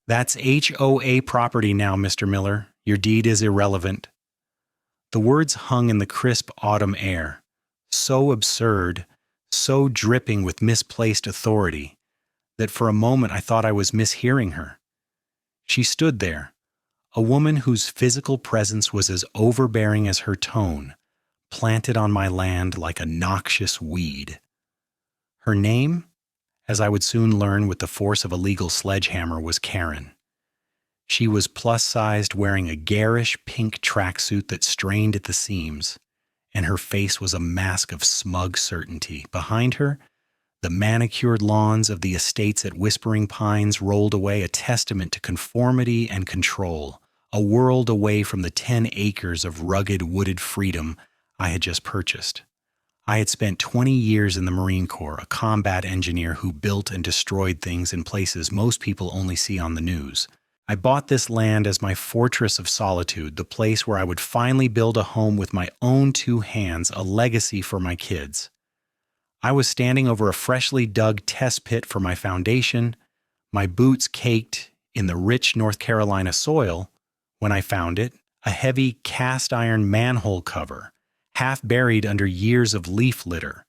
That's HOA property now, Mr. Miller. Your deed is irrelevant. The words hung in the crisp autumn air, so absurd, so dripping with misplaced authority, that for a moment I thought I was mishearing her. She stood there, a woman whose physical presence was as overbearing as her tone, planted on my land like a noxious weed. Her name, as I would soon learn with the force of a legal sledgehammer, was Karen. She was plus-sized, wearing a garish pink tracksuit that strained at the seams, and her face was a mask of smug certainty. Behind her, the manicured lawns of the estates at Whispering Pines rolled away, a testament to conformity and control, a world away from the 10 acres of rugged wooded freedom I had just purchased. I had spent 20 years in the Marine Corps, a combat engineer who built and destroyed things in places most people only see on the news. I bought this land as my fortress of solitude, the place where I would finally build a home with my own 2 hands, a legacy for my kids. I was standing over a freshly dug test pit for my foundation, my boots caked in the rich North Carolina soil, when I found it, a heavy cast iron manhole cover, half buried under years of leaf litter,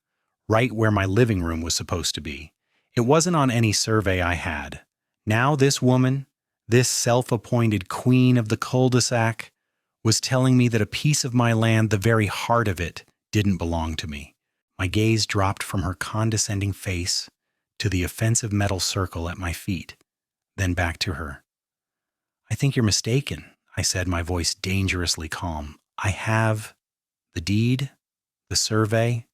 right where my living room was supposed to be. It wasn't on any survey I had. Now this woman, this self-appointed queen of the cul-de-sac, was telling me that a piece of my land, the very heart of it, didn't belong to me. My gaze dropped from her condescending face to the offensive metal circle at my feet, then back to her. "I think you're mistaken," I said, my voice dangerously calm. "I have the deed, the survey,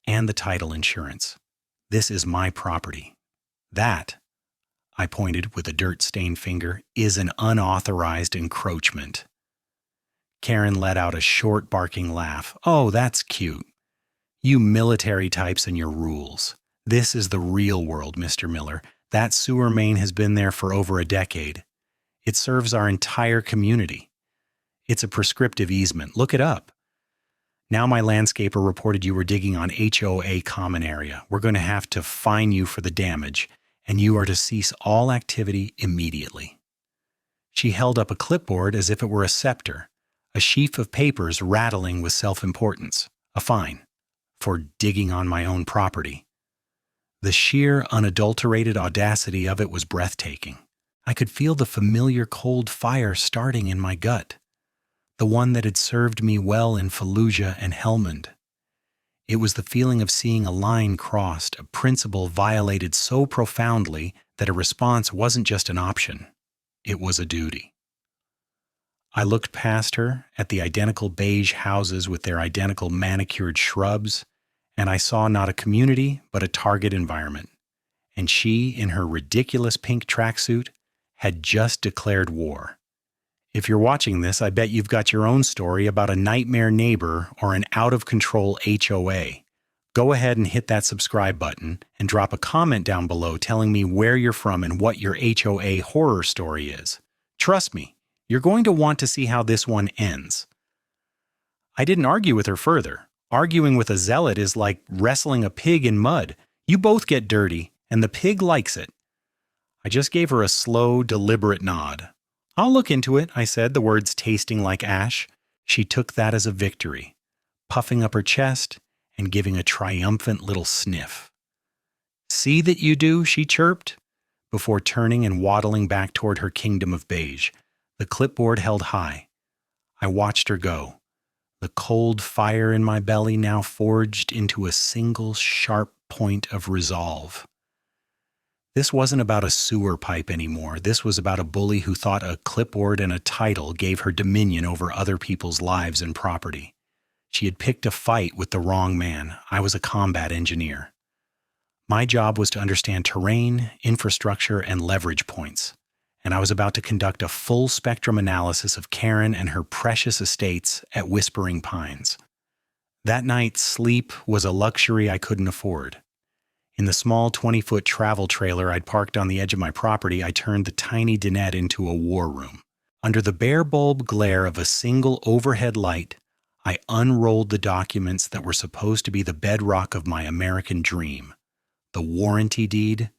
and the title insurance. This is my property. That," I pointed with a dirt-stained finger, "is an unauthorized encroachment." Karen let out a short, barking laugh. "Oh, that's cute. You military types and your rules. This is the real world, Mr. Miller. That sewer main has been there for over a decade. It serves our entire community. It's a prescriptive easement. Look it up. Now my landscaper reported you were digging on HOA common area. We're going to have to fine you for the damage, and you are to cease all activity immediately." She held up a clipboard as if it were a scepter, a sheaf of papers rattling with self-importance. A fine for digging on my own property. The sheer, unadulterated audacity of it was breathtaking. I could feel the familiar cold fire starting in my gut, the one that had served me well in Fallujah and Helmand. It was the feeling of seeing a line crossed, a principle violated so profoundly that a response wasn't just an option, it was a duty. I looked past her at the identical beige houses with their identical manicured shrubs, and I saw not a community but a target environment. And she, in her ridiculous pink tracksuit, had just declared war. If you're watching this, I bet you've got your own story about a nightmare neighbor or an out-of-control HOA. Go ahead and hit that subscribe button and drop a comment down below telling me where you're from and what your HOA horror story is. Trust me, you're going to want to see how this one ends. I didn't argue with her further. Arguing with a zealot is like wrestling a pig in mud. You both get dirty, and the pig likes it. I just gave her a slow, deliberate nod. "I'll look into it," I said, the words tasting like ash. She took that as a victory, puffing up her chest and giving a triumphant little sniff. "See that you do," she chirped, before turning and waddling back toward her kingdom of beige, the clipboard held high. I watched her go, the cold fire in my belly now forged into a single sharp point of resolve. This wasn't about a sewer pipe anymore. This was about a bully who thought a clipboard and a title gave her dominion over other people's lives and property. She had picked a fight with the wrong man. I was a combat engineer. My job was to understand terrain, infrastructure, and leverage points, and I was about to conduct a full-spectrum analysis of Karen and her precious estates at Whispering Pines. That night, sleep was a luxury I couldn't afford. In the small 20-foot travel trailer I'd parked on the edge of my property, I turned the tiny dinette into a war room. Under the bare bulb glare of a single overhead light, I unrolled the documents that were supposed to be the bedrock of my American dream: the warranty deed,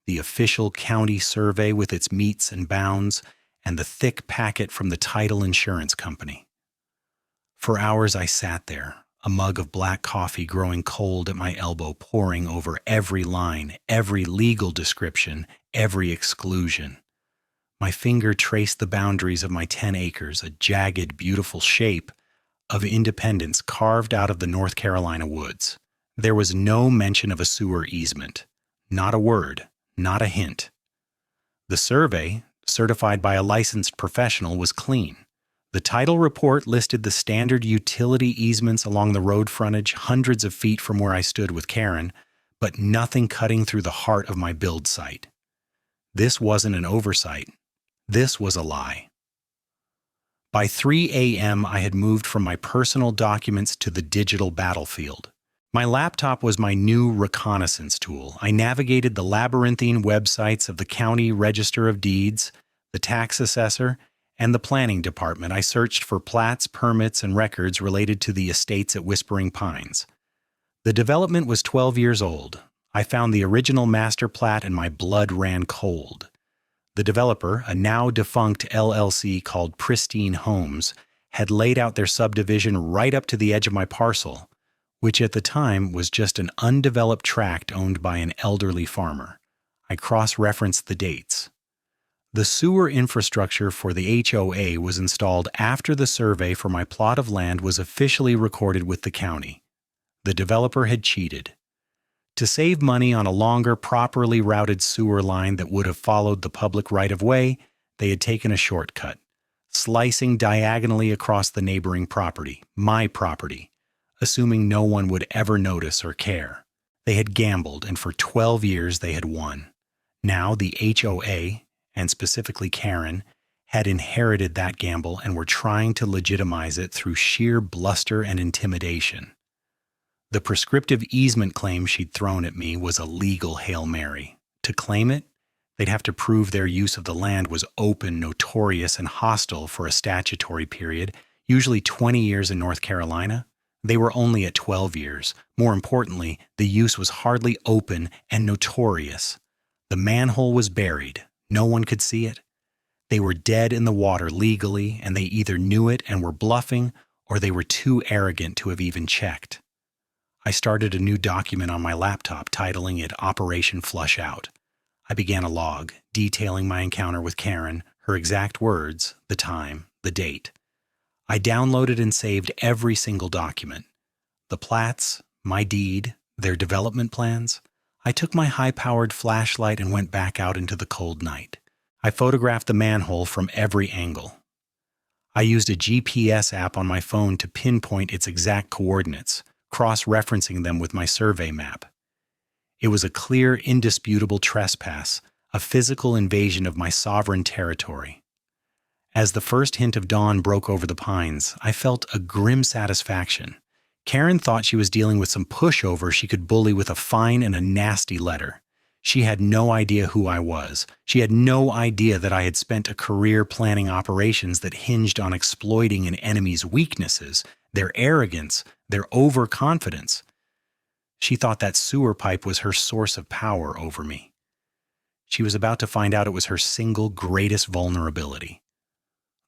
the official county survey with its metes and bounds, and the thick packet from the title insurance company. For hours I sat there, a mug of black coffee growing cold at my elbow, poring over every line, every legal description, every exclusion. My finger traced the boundaries of my 10 acres, a jagged, beautiful shape of independence carved out of the North Carolina woods. There was no mention of a sewer easement. Not a word, not a hint. The survey, certified by a licensed professional, was clean. The title report listed the standard utility easements along the road frontage hundreds of feet from where I stood with Karen, but nothing cutting through the heart of my build site. This wasn't an oversight. This was a lie. By 3 a.m., I had moved from my personal documents to the digital battlefield. My laptop was my new reconnaissance tool. I navigated the labyrinthine websites of the County Register of Deeds, the tax assessor, and the planning department. I searched for plats, permits, and records related to the estates at Whispering Pines. The development was 12 years old. I found the original master plat and my blood ran cold. The developer, a now defunct LLC called Pristine Homes, had laid out their subdivision right up to the edge of my parcel, which at the time was just an undeveloped tract owned by an elderly farmer. I cross-referenced the dates. The sewer infrastructure for the HOA was installed after the survey for my plot of land was officially recorded with the county. The developer had cheated. To save money on a longer, properly routed sewer line that would have followed the public right-of-way, they had taken a shortcut, slicing diagonally across the neighboring property, my property, assuming no one would ever notice or care. They had gambled, and for 12 years they had won. Now the HOA, and specifically Karen, had inherited that gamble and were trying to legitimize it through sheer bluster and intimidation. The prescriptive easement claim she'd thrown at me was a legal Hail Mary. To claim it, they'd have to prove their use of the land was open, notorious, and hostile for a statutory period, usually 20 years in North Carolina. They were only at 12 years. More importantly, the use was hardly open and notorious. The manhole was buried. No one could see it. They were dead in the water legally, and they either knew it and were bluffing, or they were too arrogant to have even checked. I started a new document on my laptop, titling it Operation Flush Out. I began a log, detailing my encounter with Karen, her exact words, the time, the date. I downloaded and saved every single document. The plats, my deed, their development plans. I took my high-powered flashlight and went back out into the cold night. I photographed the manhole from every angle. I used a GPS app on my phone to pinpoint its exact coordinates, cross-referencing them with my survey map. It was a clear, indisputable trespass, a physical invasion of my sovereign territory. As the first hint of dawn broke over the pines, I felt a grim satisfaction. Karen thought she was dealing with some pushover she could bully with a fine and a nasty letter. She had no idea who I was. She had no idea that I had spent a career planning operations that hinged on exploiting an enemy's weaknesses, their arrogance, their overconfidence. She thought that sewer pipe was her source of power over me. She was about to find out it was her single greatest vulnerability.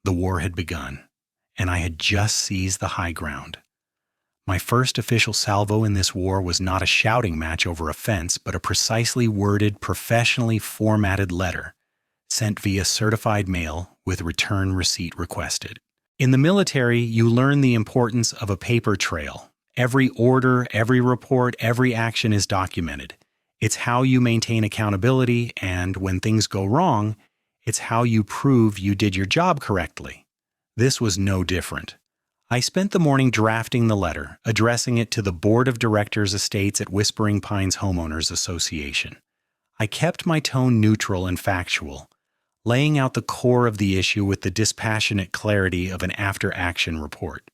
The war had begun, and I had just seized the high ground. My first official salvo in this war was not a shouting match over a fence, but a precisely worded, professionally formatted letter, sent via certified mail with return receipt requested. In the military, you learn the importance of a paper trail. Every order, every report, every action is documented. It's how you maintain accountability, and when things go wrong, it's how you prove you did your job correctly. This was no different. I spent the morning drafting the letter, addressing it to the Board of Directors Estates at Whispering Pines Homeowners Association. I kept my tone neutral and factual, laying out the core of the issue with the dispassionate clarity of an after-action report.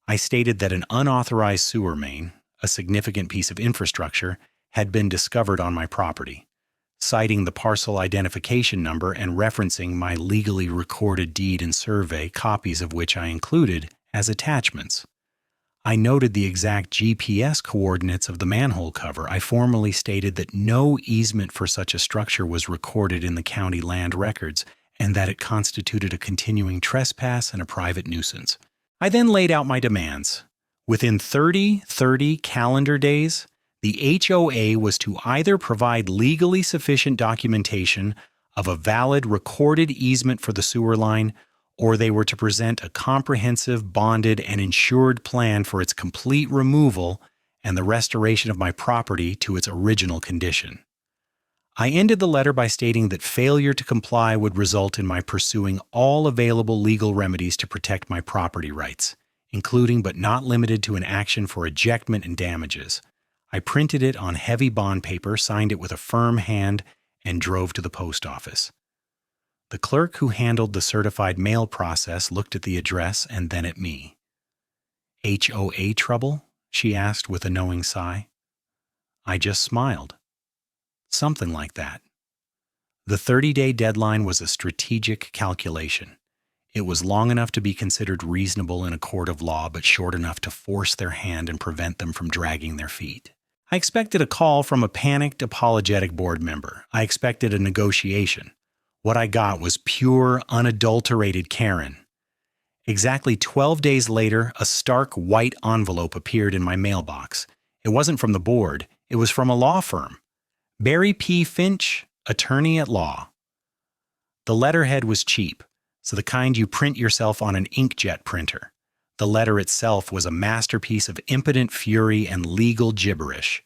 I stated that an unauthorized sewer main, a significant piece of infrastructure, had been discovered on my property, citing the parcel identification number and referencing my legally recorded deed and survey, copies of which I included as attachments. I noted the exact GPS coordinates of the manhole cover. I formally stated that no easement for such a structure was recorded in the county land records and that it constituted a continuing trespass and a private nuisance. I then laid out my demands. Within 30 calendar days, the HOA was to either provide legally sufficient documentation of a valid recorded easement for the sewer line, or they were to present a comprehensive, bonded, and insured plan for its complete removal and the restoration of my property to its original condition. I ended the letter by stating that failure to comply would result in my pursuing all available legal remedies to protect my property rights, including but not limited to an action for ejectment and damages. I printed it on heavy bond paper, signed it with a firm hand, and drove to the post office. The clerk who handled the certified mail process looked at the address and then at me. HOA trouble? She asked with a knowing sigh. I just smiled. Something like that. The 30-day deadline was a strategic calculation. It was long enough to be considered reasonable in a court of law, but short enough to force their hand and prevent them from dragging their feet. I expected a call from a panicked, apologetic board member. I expected a negotiation. What I got was pure, unadulterated Karen. Exactly 12 days later, a stark white envelope appeared in my mailbox. It wasn't from the board. It was from a law firm. Barry P. Finch, attorney at law. The letterhead was cheap, so the kind you print yourself on an inkjet printer. The letter itself was a masterpiece of impotent fury and legal gibberish.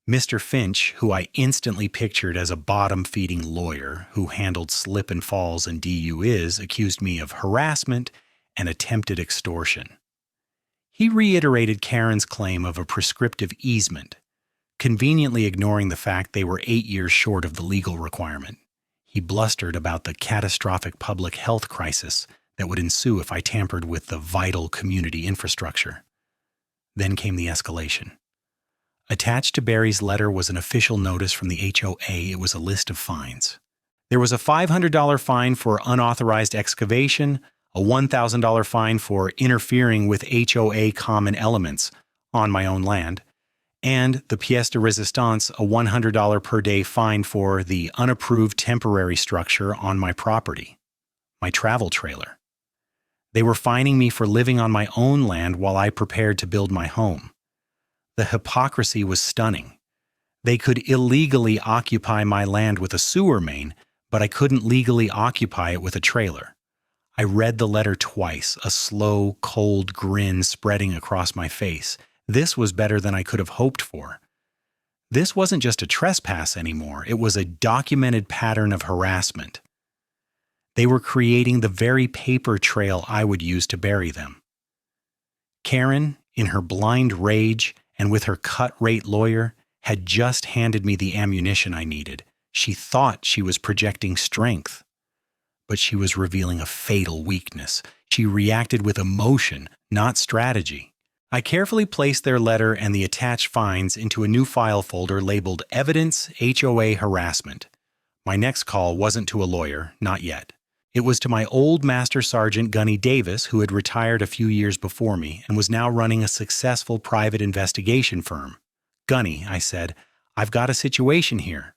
Mr. Finch, who I instantly pictured as a bottom-feeding lawyer who handled slip and falls and DUIs, accused me of harassment and attempted extortion. He reiterated Karen's claim of a prescriptive easement, conveniently ignoring the fact they were 8 years short of the legal requirement. He blustered about the catastrophic public health crisis that would ensue if I tampered with the vital community infrastructure. Then came the escalation. Attached to Barry's letter was an official notice from the HOA. It was a list of fines. There was a $500 fine for unauthorized excavation, a $1,000 fine for interfering with HOA common elements on my own land, and the pièce de résistance, a $100 per day fine for the unapproved temporary structure on my property, my travel trailer. They were fining me for living on my own land while I prepared to build my home. The hypocrisy was stunning. They could illegally occupy my land with a sewer main, but I couldn't legally occupy it with a trailer. I read the letter twice, a slow, cold grin spreading across my face. This was better than I could have hoped for. This wasn't just a trespass anymore. It was a documented pattern of harassment. They were creating the very paper trail I would use to bury them. Karen, in her blind rage and with her cut-rate lawyer, had just handed me the ammunition I needed. She thought she was projecting strength, but she was revealing a fatal weakness. She reacted with emotion, not strategy. I carefully placed their letter and the attached fines into a new file folder labeled Evidence HOA Harassment. My next call wasn't to a lawyer, not yet. It was to my old Master Sergeant Gunny Davis, who had retired a few years before me and was now running a successful private investigation firm. Gunny, I said, I've got a situation here.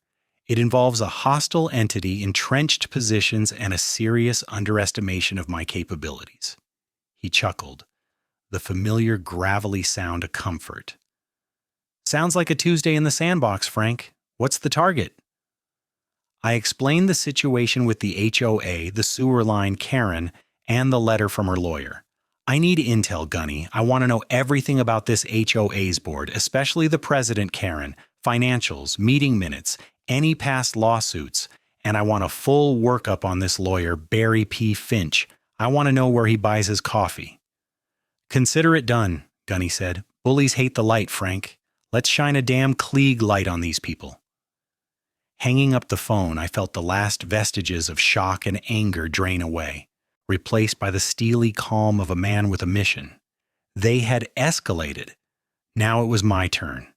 It involves a hostile entity, entrenched positions, and a serious underestimation of my capabilities. He chuckled, the familiar gravelly sound a comfort. Sounds like a Tuesday in the sandbox, Frank. What's the target? I explained the situation with the HOA, the sewer line, Karen, and the letter from her lawyer. I need intel, Gunny. I want to know everything about this HOA's board, especially the president, Karen, financials, meeting minutes, any past lawsuits, and I want a full workup on this lawyer, Barry P. Finch. I want to know where he buys his coffee. Consider it done, Gunny said. Bullies hate the light, Frank. Let's shine a damn Klieg light on these people. Hanging up the phone, I felt the last vestiges of shock and anger drain away, replaced by the steely calm of a man with a mission. They had escalated. Now it was my turn.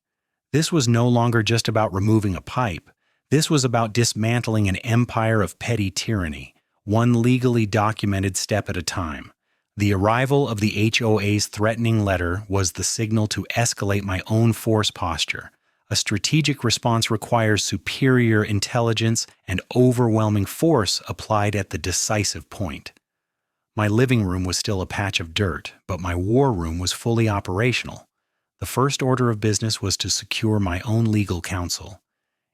This was no longer just about removing a pipe. This was about dismantling an empire of petty tyranny, one legally documented step at a time. The arrival of the HOA's threatening letter was the signal to escalate my own force posture. A strategic response requires superior intelligence and overwhelming force applied at the decisive point. My living room was still a patch of dirt, but my war room was fully operational. The first order of business was to secure my own legal counsel.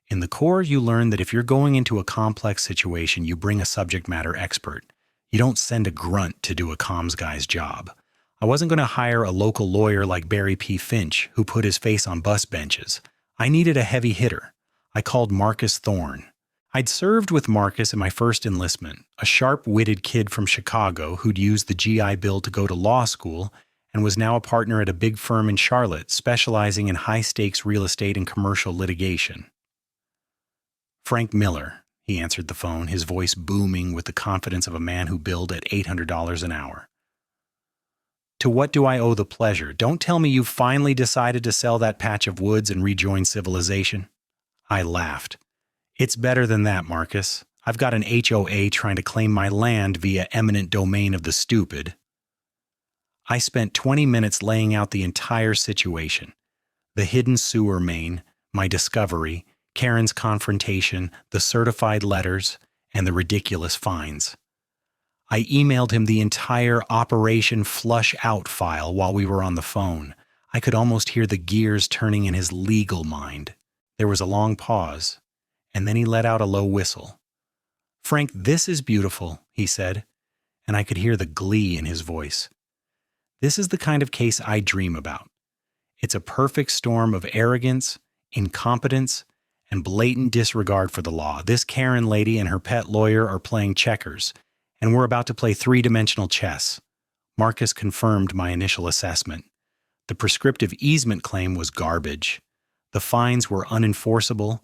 In the Corps, you learn that if you're going into a complex situation, you bring a subject matter expert. You don't send a grunt to do a comms guy's job. I wasn't going to hire a local lawyer like Barry P. Finch, who put his face on bus benches. I needed a heavy hitter. I called Marcus Thorne. I'd served with Marcus in my first enlistment, a sharp-witted kid from Chicago who'd used the GI Bill to go to law school and was now a partner at a big firm in Charlotte specializing in high-stakes real estate and commercial litigation. Frank Miller, he answered the phone, his voice booming with the confidence of a man who billed at $800 an hour. To what do I owe the pleasure? Don't tell me you've finally decided to sell that patch of woods and rejoin civilization. I laughed. It's better than that, Marcus. I've got an HOA trying to claim my land via eminent domain of the stupid. I spent 20 minutes laying out the entire situation. The hidden sewer main, my discovery, Karen's confrontation, the certified letters, and the ridiculous fines. I emailed him the entire Operation Flush Out file while we were on the phone. I could almost hear the gears turning in his legal mind. There was a long pause, and then he let out a low whistle. "Frank, this is beautiful," he said, and I could hear the glee in his voice. This is the kind of case I dream about. It's a perfect storm of arrogance, incompetence, and blatant disregard for the law. This Karen lady and her pet lawyer are playing checkers, and we're about to play three-dimensional chess. Marcus confirmed my initial assessment. The prescriptive easement claim was garbage. The fines were unenforceable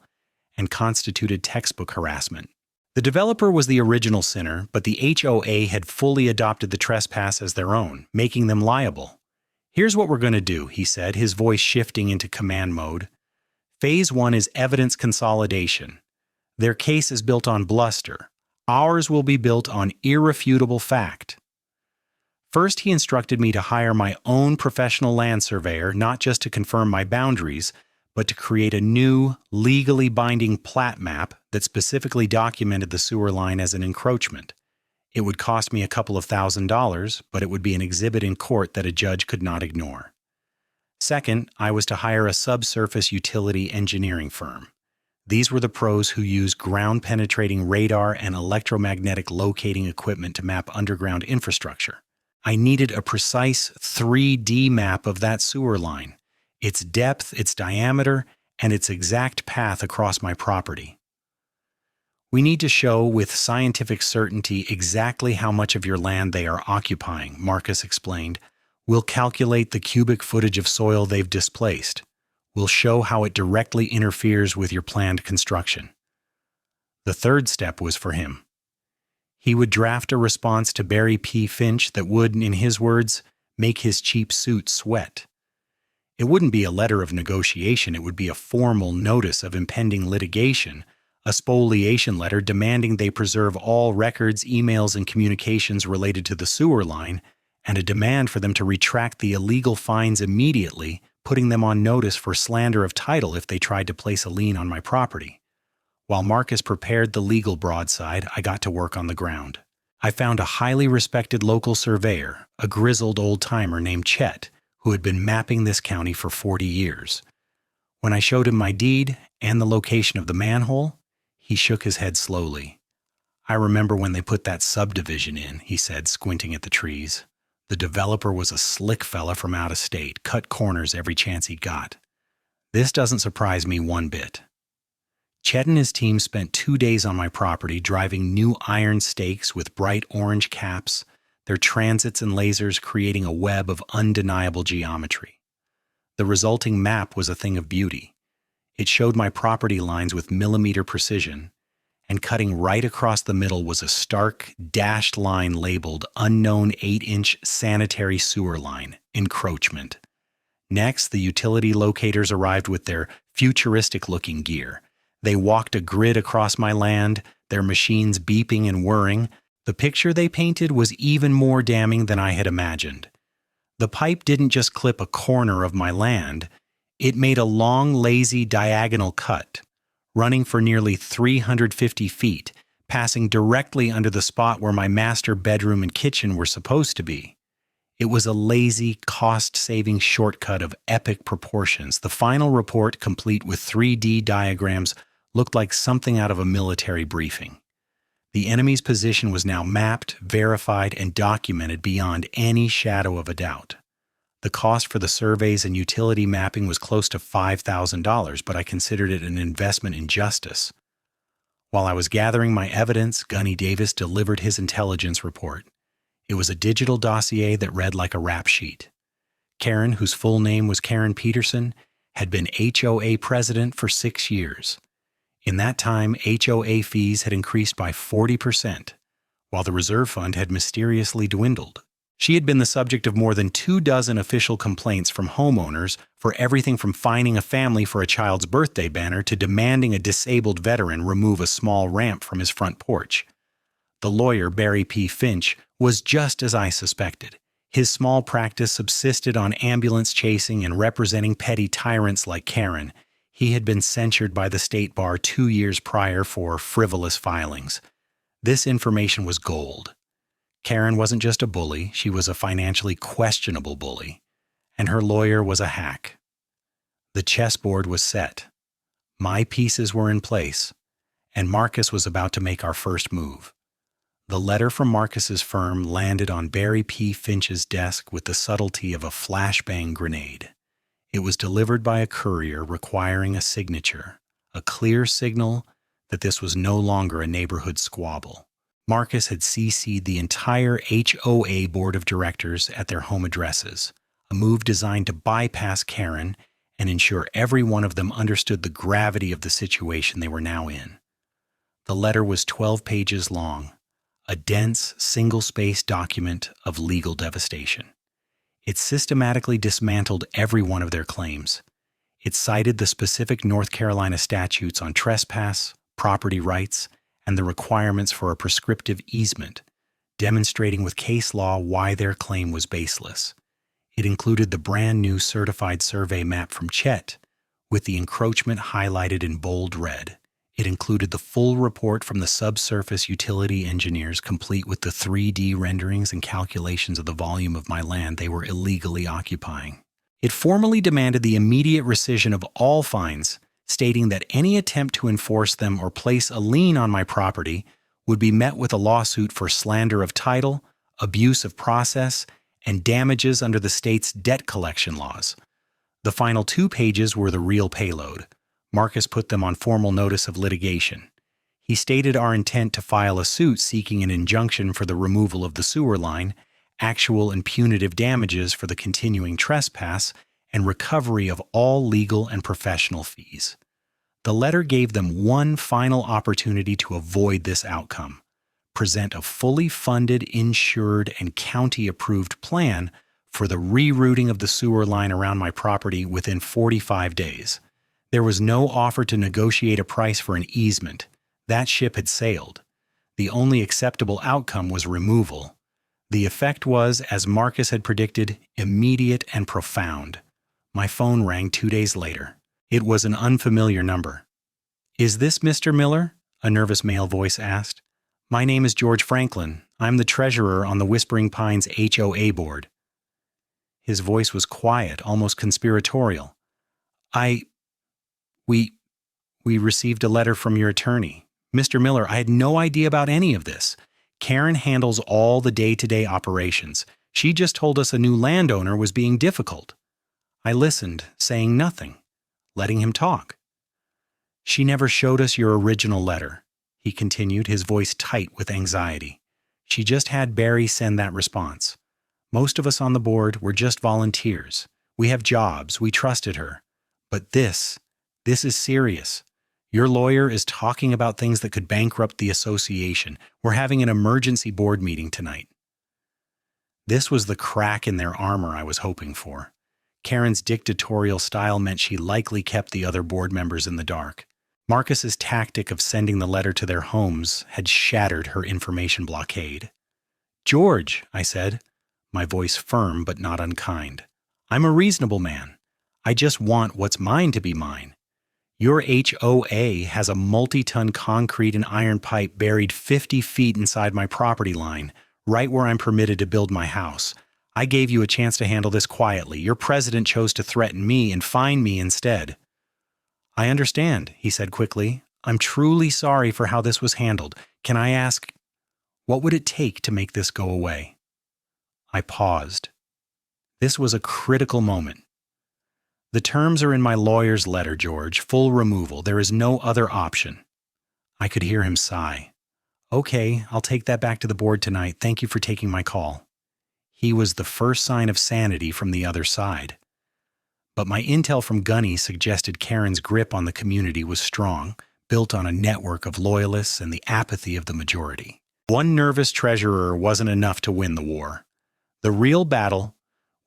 and constituted textbook harassment. The developer was the original sinner, but the HOA had fully adopted the trespass as their own, making them liable. "Here's what we're going to do," he said, his voice shifting into command mode. "Phase 1 is evidence consolidation. Their case is built on bluster. Ours will be built on irrefutable fact." First, he instructed me to hire my own professional land surveyor, not just to confirm my boundaries, but to create a new, legally binding plat map that specifically documented the sewer line as an encroachment. It would cost me a couple of $1,000s, but it would be an exhibit in court that a judge could not ignore. Second, I was to hire a subsurface utility engineering firm. These were the pros who use ground-penetrating radar and electromagnetic locating equipment to map underground infrastructure. I needed a precise 3D map of that sewer line, its depth, its diameter, and its exact path across my property. "We need to show with scientific certainty exactly how much of your land they are occupying," Marcus explained. "We'll calculate the cubic footage of soil they've displaced. We'll show how it directly interferes with your planned construction." The third step was for him. He would draft a response to Barry P. Finch that would, in his words, make his cheap suit sweat. It wouldn't be a letter of negotiation, it would be a formal notice of impending litigation, a spoliation letter demanding they preserve all records, emails, and communications related to the sewer line, and a demand for them to retract the illegal fines immediately, putting them on notice for slander of title if they tried to place a lien on my property. While Marcus prepared the legal broadside, I got to work on the ground. I found a highly respected local surveyor, a grizzled old-timer named Chet, who had been mapping this county for 40 years. When I showed him my deed and the location of the manhole, he shook his head slowly. "I remember when they put that subdivision in," he said, squinting at the trees. "The developer was a slick fella from out of state, cut corners every chance he got. This doesn't surprise me one bit." Chet and his team spent 2 days on my property driving new iron stakes with bright orange caps, their transits and lasers creating a web of undeniable geometry. The resulting map was a thing of beauty. It showed my property lines with millimeter precision, and cutting right across the middle was a stark, dashed line labeled Unknown 8-inch Sanitary Sewer Line, Encroachment. Next, the utility locators arrived with their futuristic-looking gear. They walked a grid across my land, their machines beeping and whirring, The picture they painted was even more damning than I had imagined. The pipe didn't just clip a corner of my land, it made a long, lazy diagonal cut, running for nearly 350 feet, passing directly under the spot where my master bedroom and kitchen were supposed to be. It was a lazy, cost-saving shortcut of epic proportions. The final report, complete with 3D diagrams, looked like something out of a military briefing. The enemy's position was now mapped, verified, and documented beyond any shadow of a doubt. The cost for the surveys and utility mapping was close to $5,000, but I considered it an investment in justice. While I was gathering my evidence, Gunny Davis delivered his intelligence report. It was a digital dossier that read like a rap sheet. Karen, whose full name was Karen Peterson, had been HOA president for 6 years. In that time, HOA fees had increased by 40%, while the reserve fund had mysteriously dwindled. She had been the subject of more than 24 official complaints from homeowners for everything from fining a family for a child's birthday banner to demanding a disabled veteran remove a small ramp from his front porch. The lawyer, Barry P. Finch, was just as I suspected. His small practice subsisted on ambulance chasing and representing petty tyrants like Karen. He had been censured by the state bar 2 years prior for frivolous filings. This information was gold. Karen wasn't just a bully, she was a financially questionable bully. And her lawyer was a hack. The chessboard was set. My pieces were in place, and Marcus was about to make our first move. The letter from Marcus's firm landed on Barry P. Finch's desk with the subtlety of a flashbang grenade. It was delivered by a courier requiring a signature, a clear signal that this was no longer a neighborhood squabble. Marcus had CC'd the entire HOA board of directors at their home addresses, a move designed to bypass Karen and ensure every one of them understood the gravity of the situation they were now in. The letter was 12 pages long, a dense, single-spaced document of legal devastation. It systematically dismantled every one of their claims. It cited the specific North Carolina statutes on trespass, property rights, and the requirements for a prescriptive easement, demonstrating with case law why their claim was baseless. It included the brand new certified survey map from Chet, with the encroachment highlighted in bold red. It included the full report from the subsurface utility engineers, complete with the 3D renderings and calculations of the volume of my land they were illegally occupying. It formally demanded the immediate rescission of all fines, stating that any attempt to enforce them or place a lien on my property would be met with a lawsuit for slander of title, abuse of process, and damages under the state's debt collection laws. The final 2 pages were the real payload. Marcus put them on formal notice of litigation. He stated our intent to file a suit seeking an injunction for the removal of the sewer line, actual and punitive damages for the continuing trespass, and recovery of all legal and professional fees. The letter gave them one final opportunity to avoid this outcome: present a fully funded, insured, and county-approved plan for the rerouting of the sewer line around my property within 45 days. There was no offer to negotiate a price for an easement. That ship had sailed. The only acceptable outcome was removal. The effect was, as Marcus had predicted, immediate and profound. My phone rang 2 days later. It was an unfamiliar number. "Is this Mr. Miller?" a nervous male voice asked. "My name is George Franklin. I'm the treasurer on the Whispering Pines HOA board." His voice was quiet, almost conspiratorial. We received a letter from your attorney. Mr. Miller, I had no idea about any of this. Karen handles all the day-to-day operations. She just told us a new landowner was being difficult." I listened, saying nothing, letting him talk. "She never showed us your original letter," he continued, his voice tight with anxiety. "She just had Barry send that response. Most of us on the board were just volunteers. We have jobs, we trusted her. But this is serious. Your lawyer is talking about things that could bankrupt the association. We're having an emergency board meeting tonight." This was the crack in their armor I was hoping for. Karen's dictatorial style meant she likely kept the other board members in the dark. Marcus's tactic of sending the letter to their homes had shattered her information blockade. "George," I said, my voice firm but not unkind, "I'm a reasonable man. I just want what's mine to be mine. Your HOA has a multi-ton concrete and iron pipe buried 50 feet inside my property line, right where I'm permitted to build my house. I gave you a chance to handle this quietly. Your president chose to threaten me and fine me instead." "I understand," he said quickly. "I'm truly sorry for how this was handled. Can I ask, what would it take to make this go away?" I paused. This was a critical moment. "The terms are in my lawyer's letter, George. Full removal. There is no other option." I could hear him sigh. "Okay, I'll take that back to the board tonight. Thank you for taking my call." He was the first sign of sanity from the other side. But my intel from Gunny suggested Karen's grip on the community was strong, built on a network of loyalists and the apathy of the majority. One nervous treasurer wasn't enough to win the war. The real battle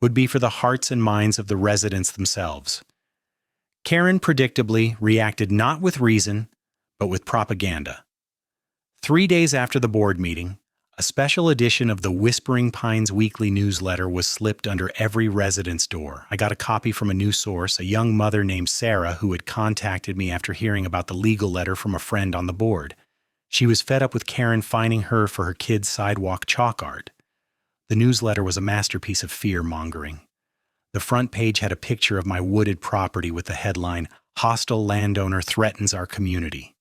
would be for the hearts and minds of the residents themselves. Karen predictably reacted not with reason, but with propaganda. 3 days after the board meeting, a special edition of the Whispering Pines weekly newsletter was slipped under every resident's door. I got a copy from a new source, a young mother named Sarah who had contacted me after hearing about the legal letter from a friend on the board. She was fed up with Karen fining her for her kid's sidewalk chalk art. The newsletter was a masterpiece of fear-mongering. The front page had a picture of my wooded property with the headline, "Hostile Landowner Threatens Our Community."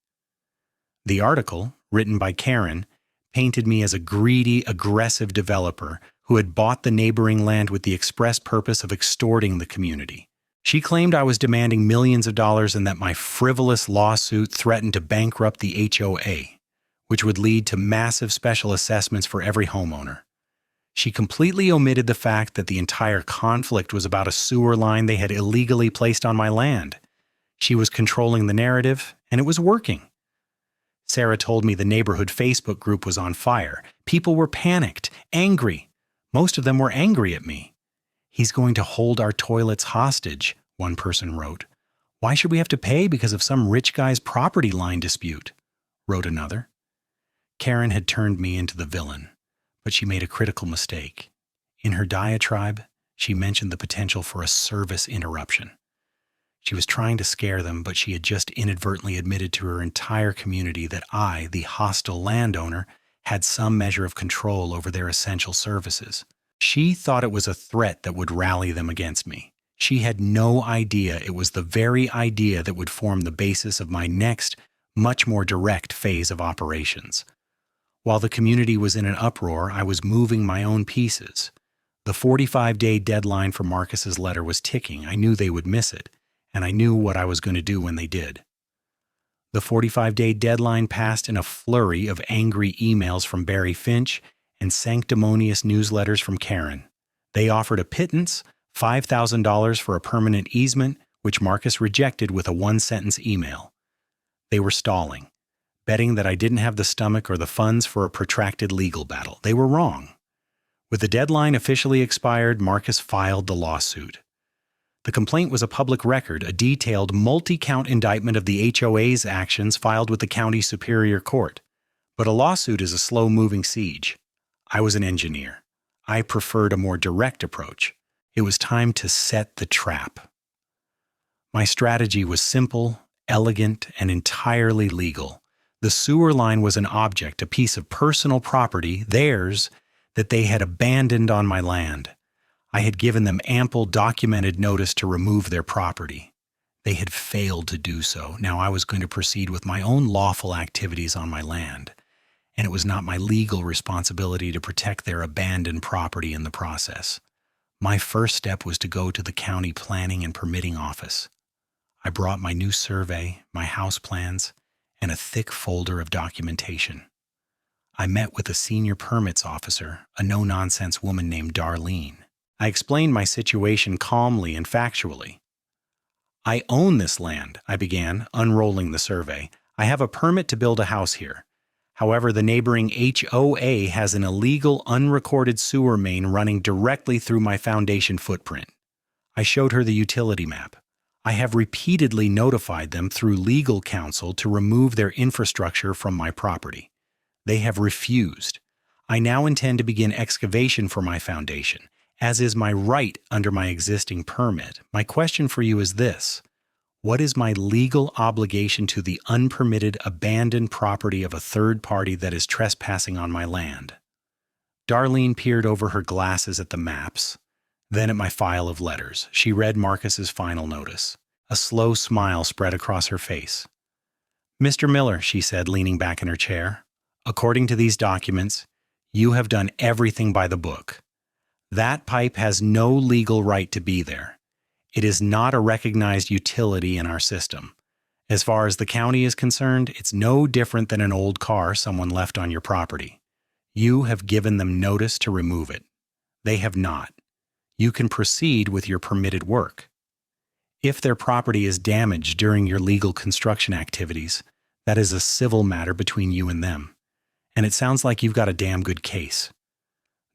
The article, written by Karen, painted me as a greedy, aggressive developer who had bought the neighboring land with the express purpose of extorting the community. She claimed I was demanding millions of dollars and that my frivolous lawsuit threatened to bankrupt the HOA, which would lead to massive special assessments for every homeowner. She completely omitted the fact that the entire conflict was about a sewer line they had illegally placed on my land. She was controlling the narrative, and it was working. Sarah told me the neighborhood Facebook group was on fire. People were panicked, angry. Most of them were angry at me. "He's going to hold our toilets hostage," one person wrote. "Why should we have to pay because of some rich guy's property line dispute?" wrote another. Karen had turned me into the villain, but she made a critical mistake. In her diatribe, she mentioned the potential for a service interruption. She was trying to scare them, but she had just inadvertently admitted to her entire community that I, the hostile landowner, had some measure of control over their essential services. She thought it was a threat that would rally them against me. She had no idea it was the very idea that would form the basis of my next, much more direct phase of operations. While the community was in an uproar, I was moving my own pieces. The 45-day deadline for Marcus's letter was ticking. I knew they would miss it, and I knew what I was going to do when they did. The 45-day deadline passed in a flurry of angry emails from Barry Finch and sanctimonious newsletters from Karen. They offered a pittance, $5,000 for a permanent easement, which Marcus rejected with a one-sentence email. They were stalling, betting that I didn't have the stomach or the funds for a protracted legal battle. They were wrong. With the deadline officially expired, Marcus filed the lawsuit. The complaint was a public record, a detailed, multi-count indictment of the HOA's actions filed with the county superior court. But a lawsuit is a slow-moving siege. I was an engineer. I preferred a more direct approach. It was time to set the trap. My strategy was simple, elegant, and entirely legal. The sewer line was an object, a piece of personal property, theirs, that they had abandoned on my land. I had given them ample documented notice to remove their property. They had failed to do so. Now I was going to proceed with my own lawful activities on my land, and it was not my legal responsibility to protect their abandoned property in the process. My first step was to go to the county planning and permitting office. I brought my new survey, my house plans, and a thick folder of documentation. I met with a senior permits officer, a no-nonsense woman named Darlene. I explained my situation calmly and factually. "I own this land," I began, unrolling the survey. "I have a permit to build a house here. However, the neighboring HOA has an illegal, unrecorded sewer main running directly through my foundation footprint." I showed her the utility map. I have repeatedly notified them through legal counsel to remove their infrastructure from my property. They have refused. I now intend to begin excavation for my foundation, as is my right under my existing permit. My question for you is this: what is my legal obligation to the unpermitted abandoned property of a third party that is trespassing on my land? Darlene peered over her glasses at the maps, then at my file of letters. She read Marcus's final notice. A slow smile spread across her face. "Mr. Miller," she said, leaning back in her chair, "according to these documents, you have done everything by the book. That pipe has no legal right to be there. It is not a recognized utility in our system. As far as the county is concerned, it's no different than an old car someone left on your property. You have given them notice to remove it. They have not. You can proceed with your permitted work. If their property is damaged during your legal construction activities, that is a civil matter between you and them. And it sounds like you've got a damn good case."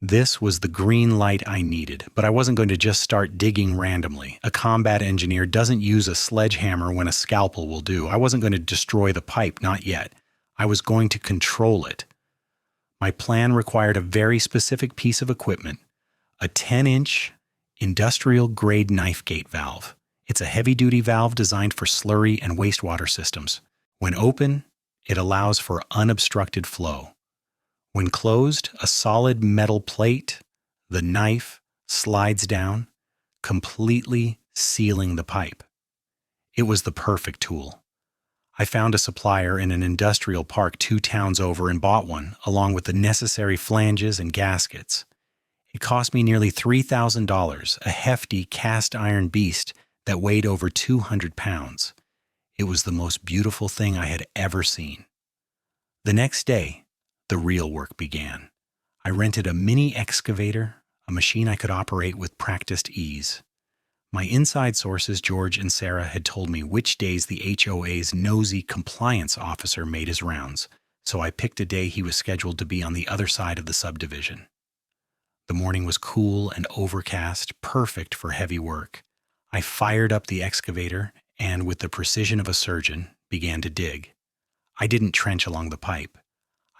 This was the green light I needed, but I wasn't going to just start digging randomly. A combat engineer doesn't use a sledgehammer when a scalpel will do. I wasn't going to destroy the pipe, not yet. I was going to control it. My plan required a very specific piece of equipment, a 10-inch industrial-grade knife gate valve. It's a heavy-duty valve designed for slurry and wastewater systems. When open, it allows for unobstructed flow. When closed, a solid metal plate, the knife, slides down, completely sealing the pipe. It was the perfect tool. I found a supplier in an industrial park 2 towns over and bought one, along with the necessary flanges and gaskets. It cost me nearly $3,000, a hefty cast iron beast that weighed over 200 pounds. It was the most beautiful thing I had ever seen. The next day, the real work began. I rented a mini excavator, a machine I could operate with practiced ease. My inside sources, George and Sarah, had told me which days the HOA's nosy compliance officer made his rounds, so I picked a day he was scheduled to be on the other side of the subdivision. The morning was cool and overcast, perfect for heavy work. I fired up the excavator and, with the precision of a surgeon, began to dig. I didn't trench along the pipe.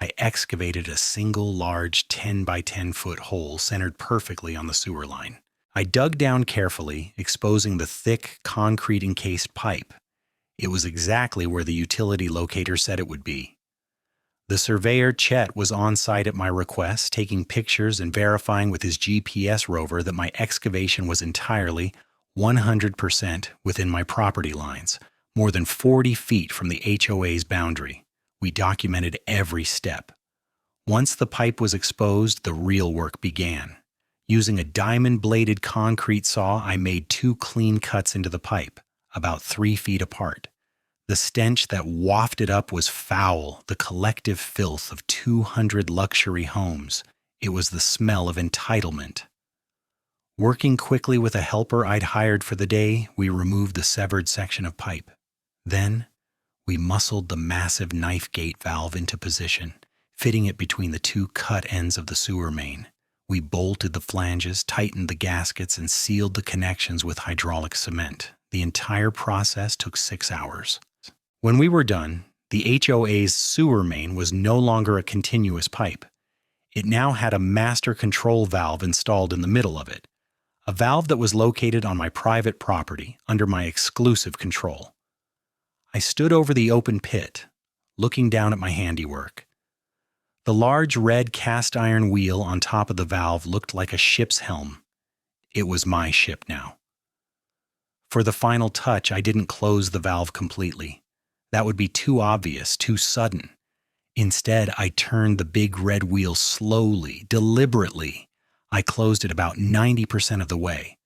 I excavated a single large 10 by 10 foot hole centered perfectly on the sewer line. I dug down carefully, exposing the thick, concrete-encased pipe. It was exactly where the utility locator said it would be. The surveyor, Chet, was on site at my request, taking pictures and verifying with his GPS rover that my excavation was entirely 100% within my property lines, more than 40 feet from the HOA's boundary. We documented every step. Once the pipe was exposed, the real work began. Using a diamond-bladed concrete saw, I made 2 clean cuts into the pipe, about 3 feet apart. The stench that wafted up was foul, the collective filth of 200 luxury homes. It was the smell of entitlement. Working quickly with a helper I'd hired for the day, we removed the severed section of pipe. Then, we muscled the massive knife gate valve into position, fitting it between the 2 cut ends of the sewer main. We bolted the flanges, tightened the gaskets, and sealed the connections with hydraulic cement. The entire process took 6 hours. When we were done, the HOA's sewer main was no longer a continuous pipe. It now had a master control valve installed in the middle of it, a valve that was located on my private property under my exclusive control. I stood over the open pit, looking down at my handiwork. The large red cast iron wheel on top of the valve looked like a ship's helm. It was my ship now. For the final touch, I didn't close the valve completely. That would be too obvious, too sudden. Instead, I turned the big red wheel slowly, deliberately. I closed it about 90% of the way,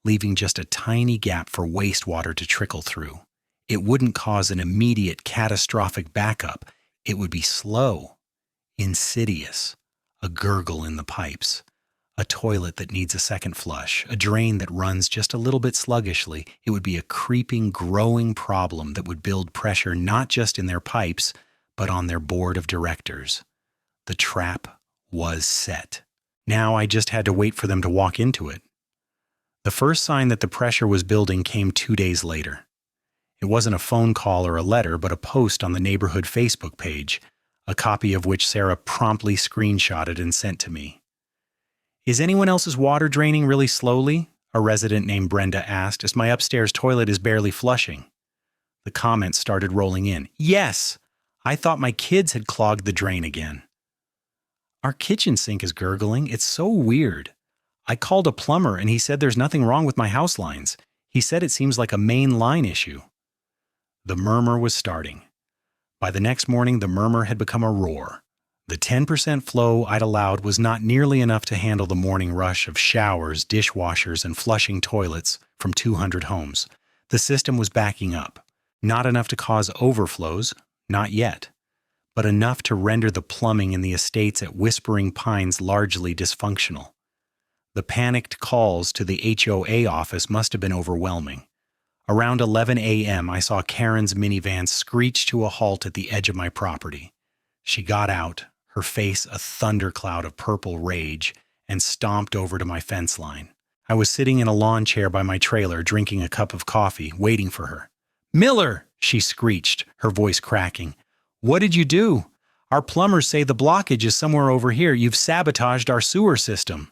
leaving just a tiny gap for wastewater to trickle through. It wouldn't cause an immediate catastrophic backup. It would be slow, insidious, a gurgle in the pipes, a toilet that needs a second flush, a drain that runs just a little bit sluggishly. It would be a creeping, growing problem that would build pressure not just in their pipes, but on their board of directors. The trap was set. Now I just had to wait for them to walk into it. The first sign that the pressure was building came 2 days later. It wasn't a phone call or a letter, but a post on the neighborhood Facebook page, a copy of which Sarah promptly screenshotted and sent to me. "Is anyone else's water draining really slowly?" a resident named Brenda asked, "as my upstairs toilet is barely flushing." The comments started rolling in. "Yes! I thought my kids had clogged the drain again." "Our kitchen sink is gurgling. It's so weird. I called a plumber and he said there's nothing wrong with my house lines. He said it seems like a main line issue." The murmur was starting. By the next morning, the murmur had become a roar. The 10% flow I'd allowed was not nearly enough to handle the morning rush of showers, dishwashers, and flushing toilets from 200 homes. The system was backing up. Not enough to cause overflows, not yet, but enough to render the plumbing in the estates at Whispering Pines largely dysfunctional. The panicked calls to the HOA office must have been overwhelming. Around 11 a.m., I saw Karen's minivan screech to a halt at the edge of my property. She got out, her face a thundercloud of purple rage, and stomped over to my fence line. I was sitting in a lawn chair by my trailer, drinking a cup of coffee, waiting for her. "Miller!" she screeched, her voice cracking. "What did you do? Our plumbers say the blockage is somewhere over here. You've sabotaged our sewer system."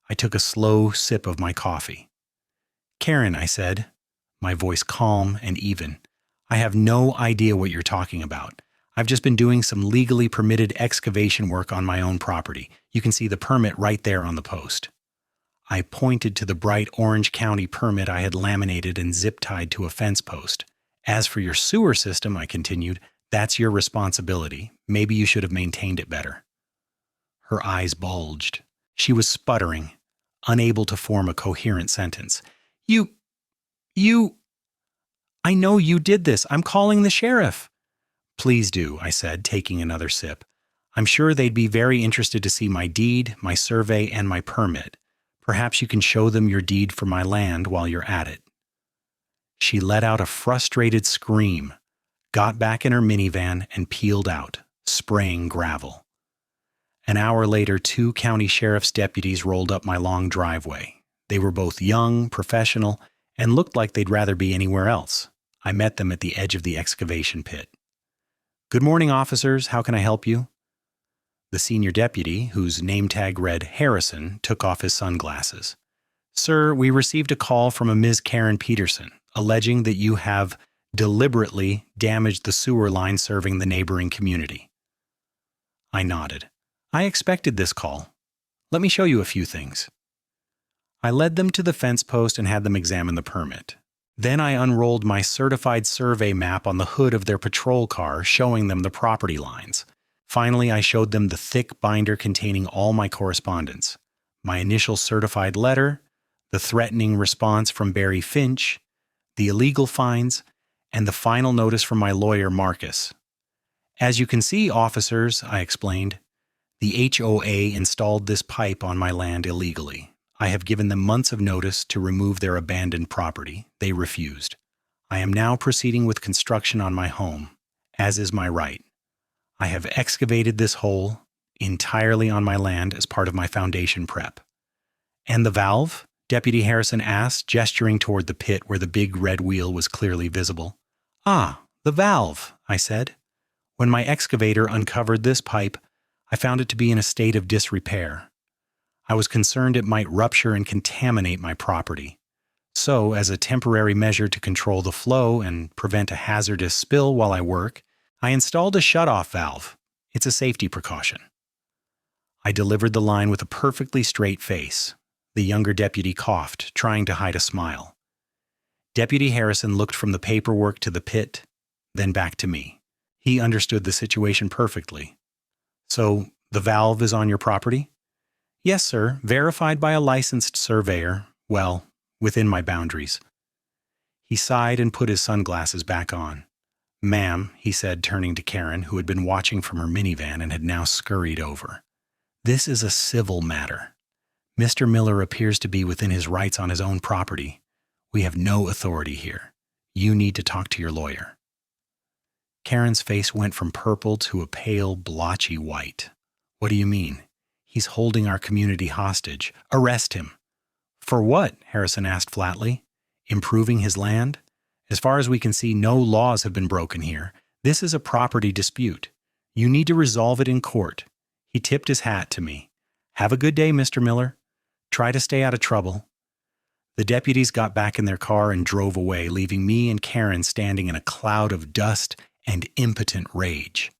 I took a slow sip of my coffee. "Karen," I said, my voice calm and even, "I have no idea what you're talking about. I've just been doing some legally permitted excavation work on my own property. You can see the permit right there on the post." I pointed to the bright Orange County permit I had laminated and zip-tied to a fence post. "As for your sewer system," I continued, "that's your responsibility. Maybe you should have maintained it better." Her eyes bulged. She was sputtering, unable to form a coherent sentence. You... I know you did this. I'm calling the sheriff." "Please do," I said, taking another sip. "I'm sure they'd be very interested to see my deed, my survey, and my permit. Perhaps you can show them your deed for my land while you're at it." She let out a frustrated scream, got back in her minivan, and peeled out, spraying gravel. An hour later, 2 county sheriff's deputies rolled up my long driveway. They were both young, professional, and looked like they'd rather be anywhere else. I met them at the edge of the excavation pit. "Good morning, officers. How can I help you?" The senior deputy, whose name tag read Harrison, took off his sunglasses. "Sir, we received a call from a Ms. Karen Peterson, alleging that you have deliberately damaged the sewer line serving the neighboring community." I nodded. "I expected this call. Let me show you a few things." I led them to the fence post and had them examine the permit. Then I unrolled my certified survey map on the hood of their patrol car, showing them the property lines. Finally, I showed them the thick binder containing all my correspondence, my initial certified letter, the threatening response from Barry Finch, the illegal fines, and the final notice from my lawyer, Marcus. "As you can see, officers," I explained, "the HOA installed this pipe on my land illegally. I have given them months of notice to remove their abandoned property. They refused. I am now proceeding with construction on my home, as is my right. I have excavated this hole entirely on my land as part of my foundation prep." "And the valve?" Deputy Harrison asked, gesturing toward the pit where the big red wheel was clearly visible. "Ah, the valve," I said. "When my excavator uncovered this pipe, I found it to be in a state of disrepair. I was concerned it might rupture and contaminate my property. So, as a temporary measure to control the flow and prevent a hazardous spill while I work, I installed a shutoff valve. It's a safety precaution." I delivered the line with a perfectly straight face. The younger deputy coughed, trying to hide a smile. Deputy Harrison looked from the paperwork to the pit, then back to me. He understood the situation perfectly. "So, the valve is on your property?" "Yes, sir, verified by a licensed surveyor, well, within my boundaries." He sighed and put his sunglasses back on. "Ma'am," he said, turning to Karen, who had been watching from her minivan and had now scurried over, "this is a civil matter. Mr. Miller appears to be within his rights on his own property. We have no authority here. You need to talk to your lawyer." Karen's face went from purple to a pale, blotchy white. "What do you mean? He's holding our community hostage. Arrest him." For what? Harrison asked flatly. Improving his land? As far as we can see, no laws have been broken here. This is a property dispute. You need to resolve it in court. He tipped his hat to me. Have a good day, Mr. Miller. Try to stay out of trouble. The deputies got back in their car and drove away, leaving me and Karen standing in a cloud of dust and impotent rage.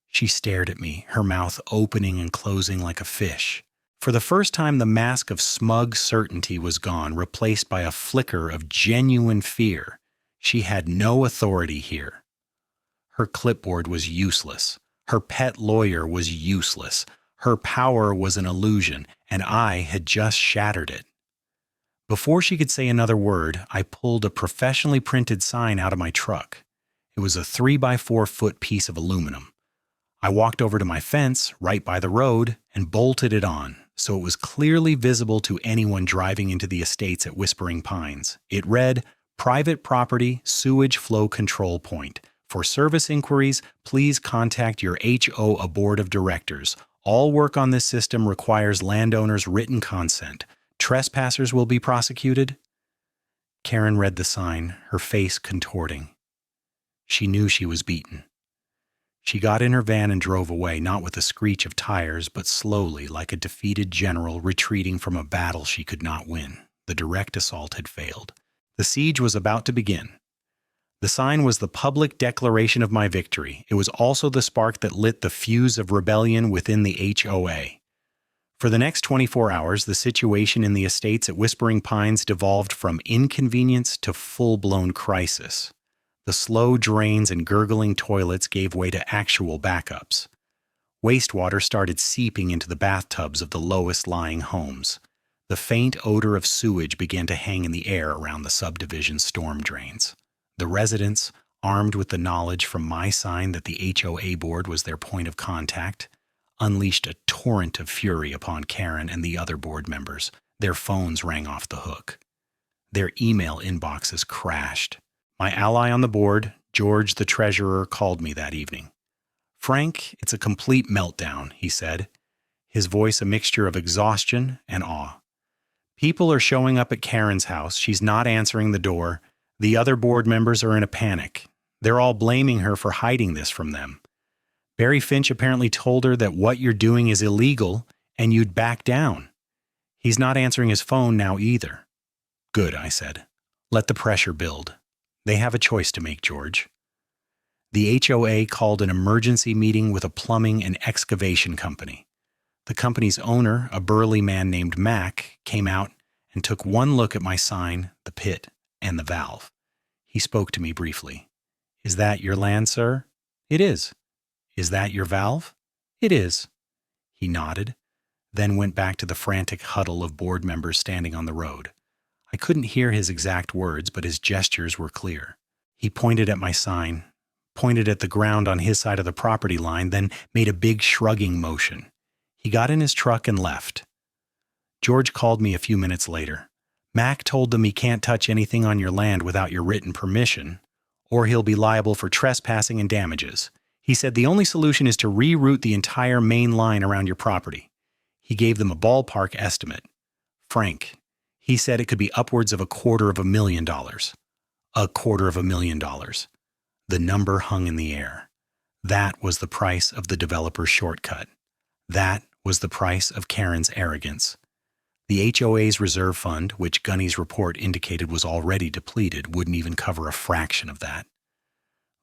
She stared at me, her mouth opening and closing like a fish. For the first time, the mask of smug certainty was gone, replaced by a flicker of genuine fear. She had no authority here. Her clipboard was useless. Her pet lawyer was useless. Her power was an illusion, and I had just shattered it. Before she could say another word, I pulled a professionally printed sign out of my truck. It was a 3x4-foot piece of aluminum. I walked over to my fence, right by the road, and bolted it on, so it was clearly visible to anyone driving into the estates at Whispering Pines. It read, Private Property Sewage Flow Control Point. For service inquiries, please contact your HOA Board of Directors. All work on this system requires landowners' written consent. Trespassers will be prosecuted. Karen read the sign, her face contorting. She knew she was beaten. She got in her van and drove away, not with a screech of tires, but slowly, like a defeated general retreating from a battle she could not win. The direct assault had failed. The siege was about to begin. The sign was the public declaration of my victory. It was also the spark that lit the fuse of rebellion within the HOA. For the next 24 hours, the situation in the estates at Whispering Pines devolved from inconvenience to full-blown crisis. The slow drains and gurgling toilets gave way to actual backups. Wastewater started seeping into the bathtubs of the lowest-lying homes. The faint odor of sewage began to hang in the air around the subdivision's storm drains. The residents, armed with the knowledge from my sign that the HOA board was their point of contact, unleashed a torrent of fury upon Karen and the other board members. Their phones rang off the hook. Their email inboxes crashed. My ally on the board, George the treasurer, called me that evening. Frank, it's a complete meltdown, he said, his voice a mixture of exhaustion and awe. People are showing up at Karen's house. She's not answering the door. The other board members are in a panic. They're all blaming her for hiding this from them. Barry Finch apparently told her that what you're doing is illegal and you'd back down. He's not answering his phone now either. Good, I said. Let the pressure build. They have a choice to make, George. The HOA called an emergency meeting with a plumbing and excavation company. The company's owner, a burly man named Mac, came out and took one look at my sign, the pit, and the valve. He spoke to me briefly. Is that your land, sir? It is. Is that your valve? It is. He nodded, then went back to the frantic huddle of board members standing on the road. I couldn't hear his exact words, but his gestures were clear. He pointed at my sign, pointed at the ground on his side of the property line, then made a big shrugging motion. He got in his truck and left. George called me a few minutes later. Mac told them he can't touch anything on your land without your written permission, or he'll be liable for trespassing and damages. He said the only solution is to reroute the entire main line around your property. He gave them a ballpark estimate. Frank, he said it could be upwards of $250,000. $250,000. The number hung in the air. That was the price of the developer's shortcut. That was the price of Karen's arrogance. The HOA's reserve fund, which Gunny's report indicated was already depleted, wouldn't even cover a fraction of that.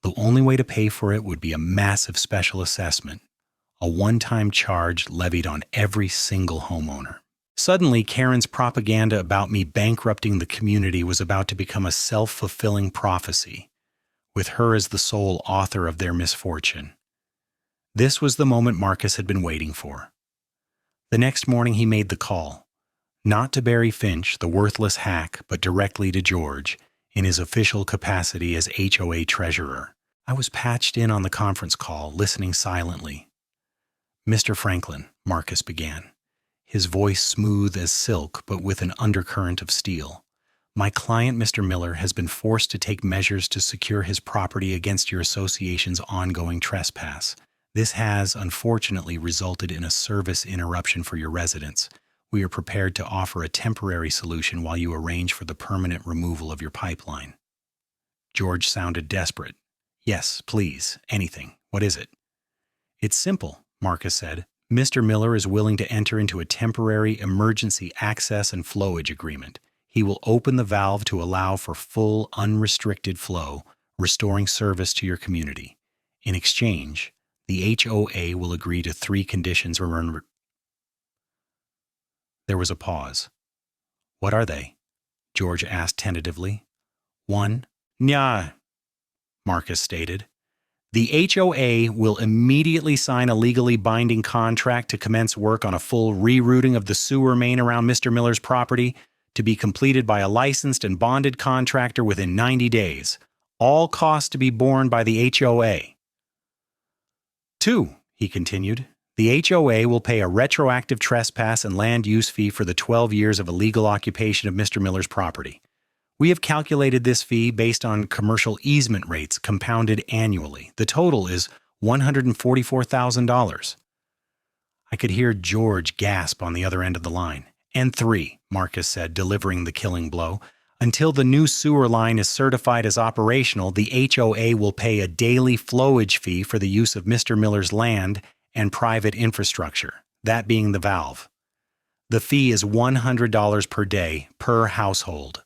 The only way to pay for it would be a massive special assessment, a one-time charge levied on every single homeowner. Suddenly, Karen's propaganda about me bankrupting the community was about to become a self-fulfilling prophecy, with her as the sole author of their misfortune. This was the moment Marcus had been waiting for. The next morning he made the call, not to Barry Finch, the worthless hack, but directly to George, in his official capacity as HOA treasurer. I was patched in on the conference call, listening silently. Mr. Franklin, Marcus began, his voice smooth as silk but with an undercurrent of steel. My client, Mr. Miller, has been forced to take measures to secure his property against your association's ongoing trespass. This has, unfortunately, resulted in a service interruption for your residents. We are prepared to offer a temporary solution while you arrange for the permanent removal of your pipeline. George sounded desperate. Yes, please, anything. What is it? It's simple, Marcus said. Mr. Miller is willing to enter into a temporary emergency access and flowage agreement. He will open the valve to allow for full, unrestricted flow, restoring service to your community. In exchange, the HOA will agree to 3 conditions. There was a pause. What are they? George asked tentatively. 1. Nya, Marcus stated. The HOA will immediately sign a legally binding contract to commence work on a full rerouting of the sewer main around Mr. Miller's property, to be completed by a licensed and bonded contractor within 90 days. All costs to be borne by the HOA. 2, he continued, the HOA will pay a retroactive trespass and land use fee for the 12 years of illegal occupation of Mr. Miller's property. We have calculated this fee based on commercial easement rates compounded annually. The total is $144,000. I could hear George gasp on the other end of the line. And 3, Marcus said, delivering the killing blow. Until the new sewer line is certified as operational, the HOA will pay a daily flowage fee for the use of Mr. Miller's land and private infrastructure, that being the valve. The fee is $100 per day per household.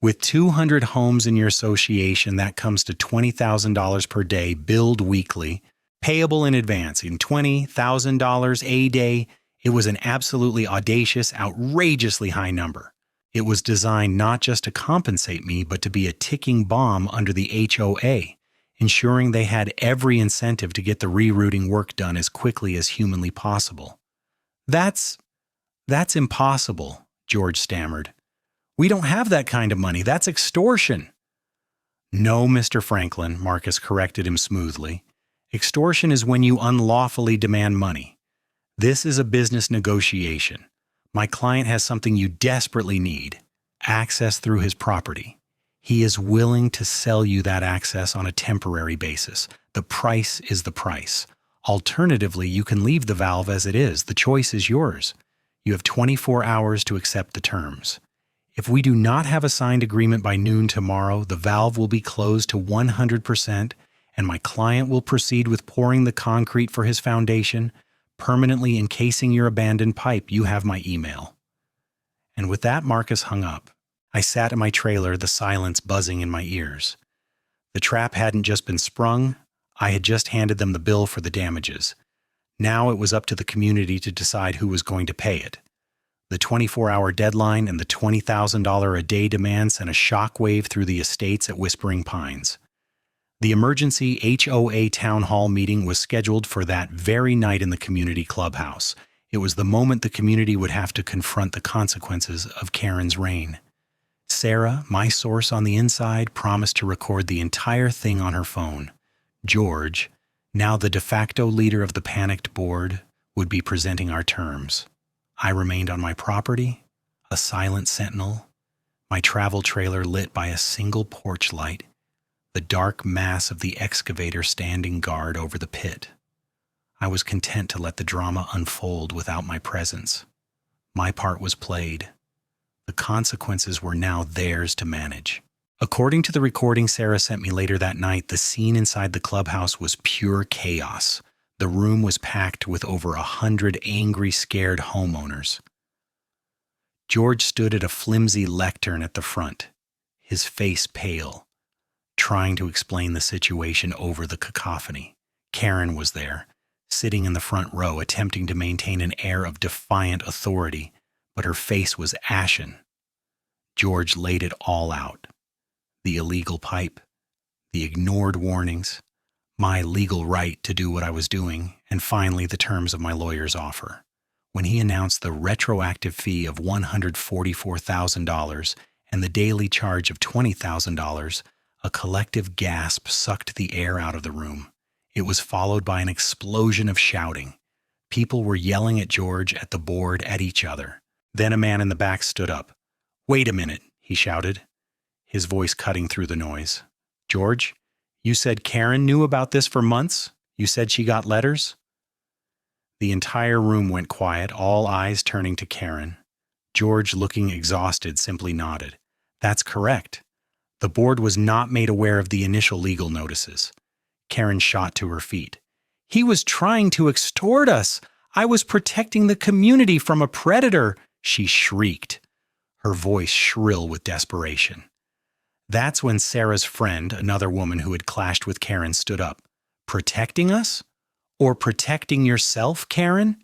With 200 homes in your association, that comes to $20,000 per day, billed weekly, payable in advance in $20,000 a day. It was an absolutely audacious, outrageously high number. It was designed not just to compensate me, but to be a ticking bomb under the HOA, ensuring they had every incentive to get the rerouting work done as quickly as humanly possible. That's impossible, George stammered. We don't have that kind of money. That's extortion. No, Mr. Franklin, Marcus corrected him smoothly. Extortion is when you unlawfully demand money. This is a business negotiation. My client has something you desperately need, access through his property. He is willing to sell you that access on a temporary basis. The price is the price. Alternatively, you can leave the valve as it is. The choice is yours. You have 24 hours to accept the terms. If we do not have a signed agreement by noon tomorrow, the valve will be closed to 100%, and my client will proceed with pouring the concrete for his foundation, permanently encasing your abandoned pipe. You have my email. And with that, Marcus hung up. I sat in my trailer, the silence buzzing in my ears. The trap hadn't just been sprung. I had just handed them the bill for the damages. Now it was up to the community to decide who was going to pay it. The 24-hour deadline and the $20,000 a day demand sent a shockwave through the estates at Whispering Pines. The emergency HOA town hall meeting was scheduled for that very night in the community clubhouse. It was the moment the community would have to confront the consequences of Karen's reign. Sarah, my source on the inside, promised to record the entire thing on her phone. George, now the de facto leader of the panicked board, would be presenting our terms. I remained on my property, a silent sentinel, my travel trailer lit by a single porch light, the dark mass of the excavator standing guard over the pit. I was content to let the drama unfold without my presence. My part was played. The consequences were now theirs to manage. According to the recording Sarah sent me later that night, the scene inside the clubhouse was pure chaos. The room was packed with over 100 angry, scared homeowners. George stood at a flimsy lectern at the front, his face pale, trying to explain the situation over the cacophony. Karen was there, sitting in the front row, attempting to maintain an air of defiant authority, but her face was ashen. George laid it all out. The illegal pipe, the ignored warnings, my legal right to do what I was doing, and finally the terms of my lawyer's offer. When he announced the retroactive fee of $144,000 and the daily charge of $20,000, a collective gasp sucked the air out of the room. It was followed by an explosion of shouting. People were yelling at George, at the board, at each other. Then a man in the back stood up. "Wait a minute," he shouted, his voice cutting through the noise. "George, you said Karen knew about this for months? You said she got letters?" The entire room went quiet, all eyes turning to Karen. George, looking exhausted, simply nodded. That's correct. The board was not made aware of the initial legal notices. Karen shot to her feet. He was trying to extort us. I was protecting the community from a predator, she shrieked, her voice shrill with desperation. That's when Sarah's friend, another woman who had clashed with Karen, stood up. Protecting us? Or protecting yourself, Karen?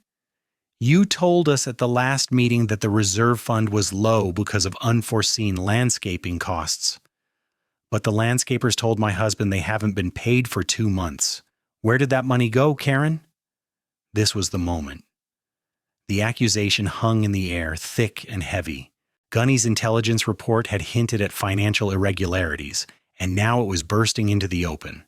You told us at the last meeting that the reserve fund was low because of unforeseen landscaping costs. But the landscapers told my husband they haven't been paid for 2 months. Where did that money go, Karen? This was the moment. The accusation hung in the air, thick and heavy. Gunny's intelligence report had hinted at financial irregularities, and now it was bursting into the open.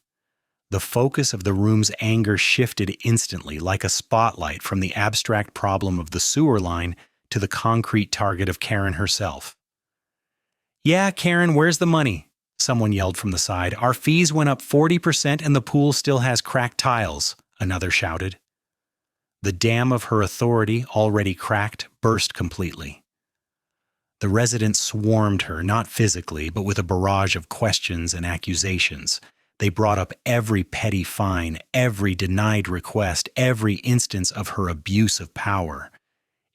The focus of the room's anger shifted instantly, like a spotlight, from the abstract problem of the sewer line to the concrete target of Karen herself. Yeah, Karen, where's the money? Someone yelled from the side. Our fees went up 40% and the pool still has cracked tiles, another shouted. The dam of her authority, already cracked, burst completely. The residents swarmed her, not physically, but with a barrage of questions and accusations. They brought up every petty fine, every denied request, every instance of her abuse of power.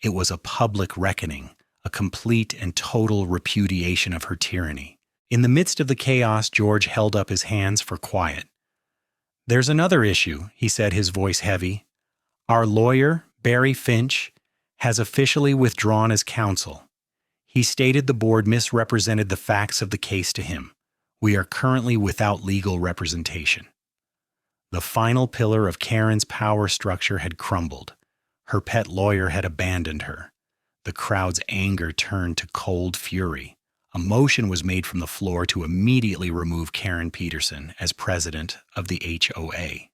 It was a public reckoning, a complete and total repudiation of her tyranny. In the midst of the chaos, George held up his hands for quiet. There's another issue, he said, his voice heavy. Our lawyer, Barry Finch, has officially withdrawn as counsel. He stated the board misrepresented the facts of the case to him. We are currently without legal representation. The final pillar of Karen's power structure had crumbled. Her pet lawyer had abandoned her. The crowd's anger turned to cold fury. A motion was made from the floor to immediately remove Karen Peterson as president of the HOA.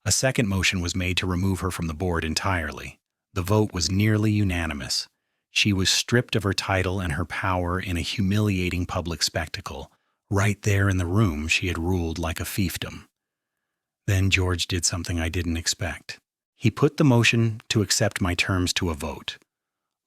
A second motion was made to remove her from the board entirely. The vote was nearly unanimous. She was stripped of her title and her power in a humiliating public spectacle. Right there in the room, she had ruled like a fiefdom. Then George did something I didn't expect. He put the motion to accept my terms to a vote.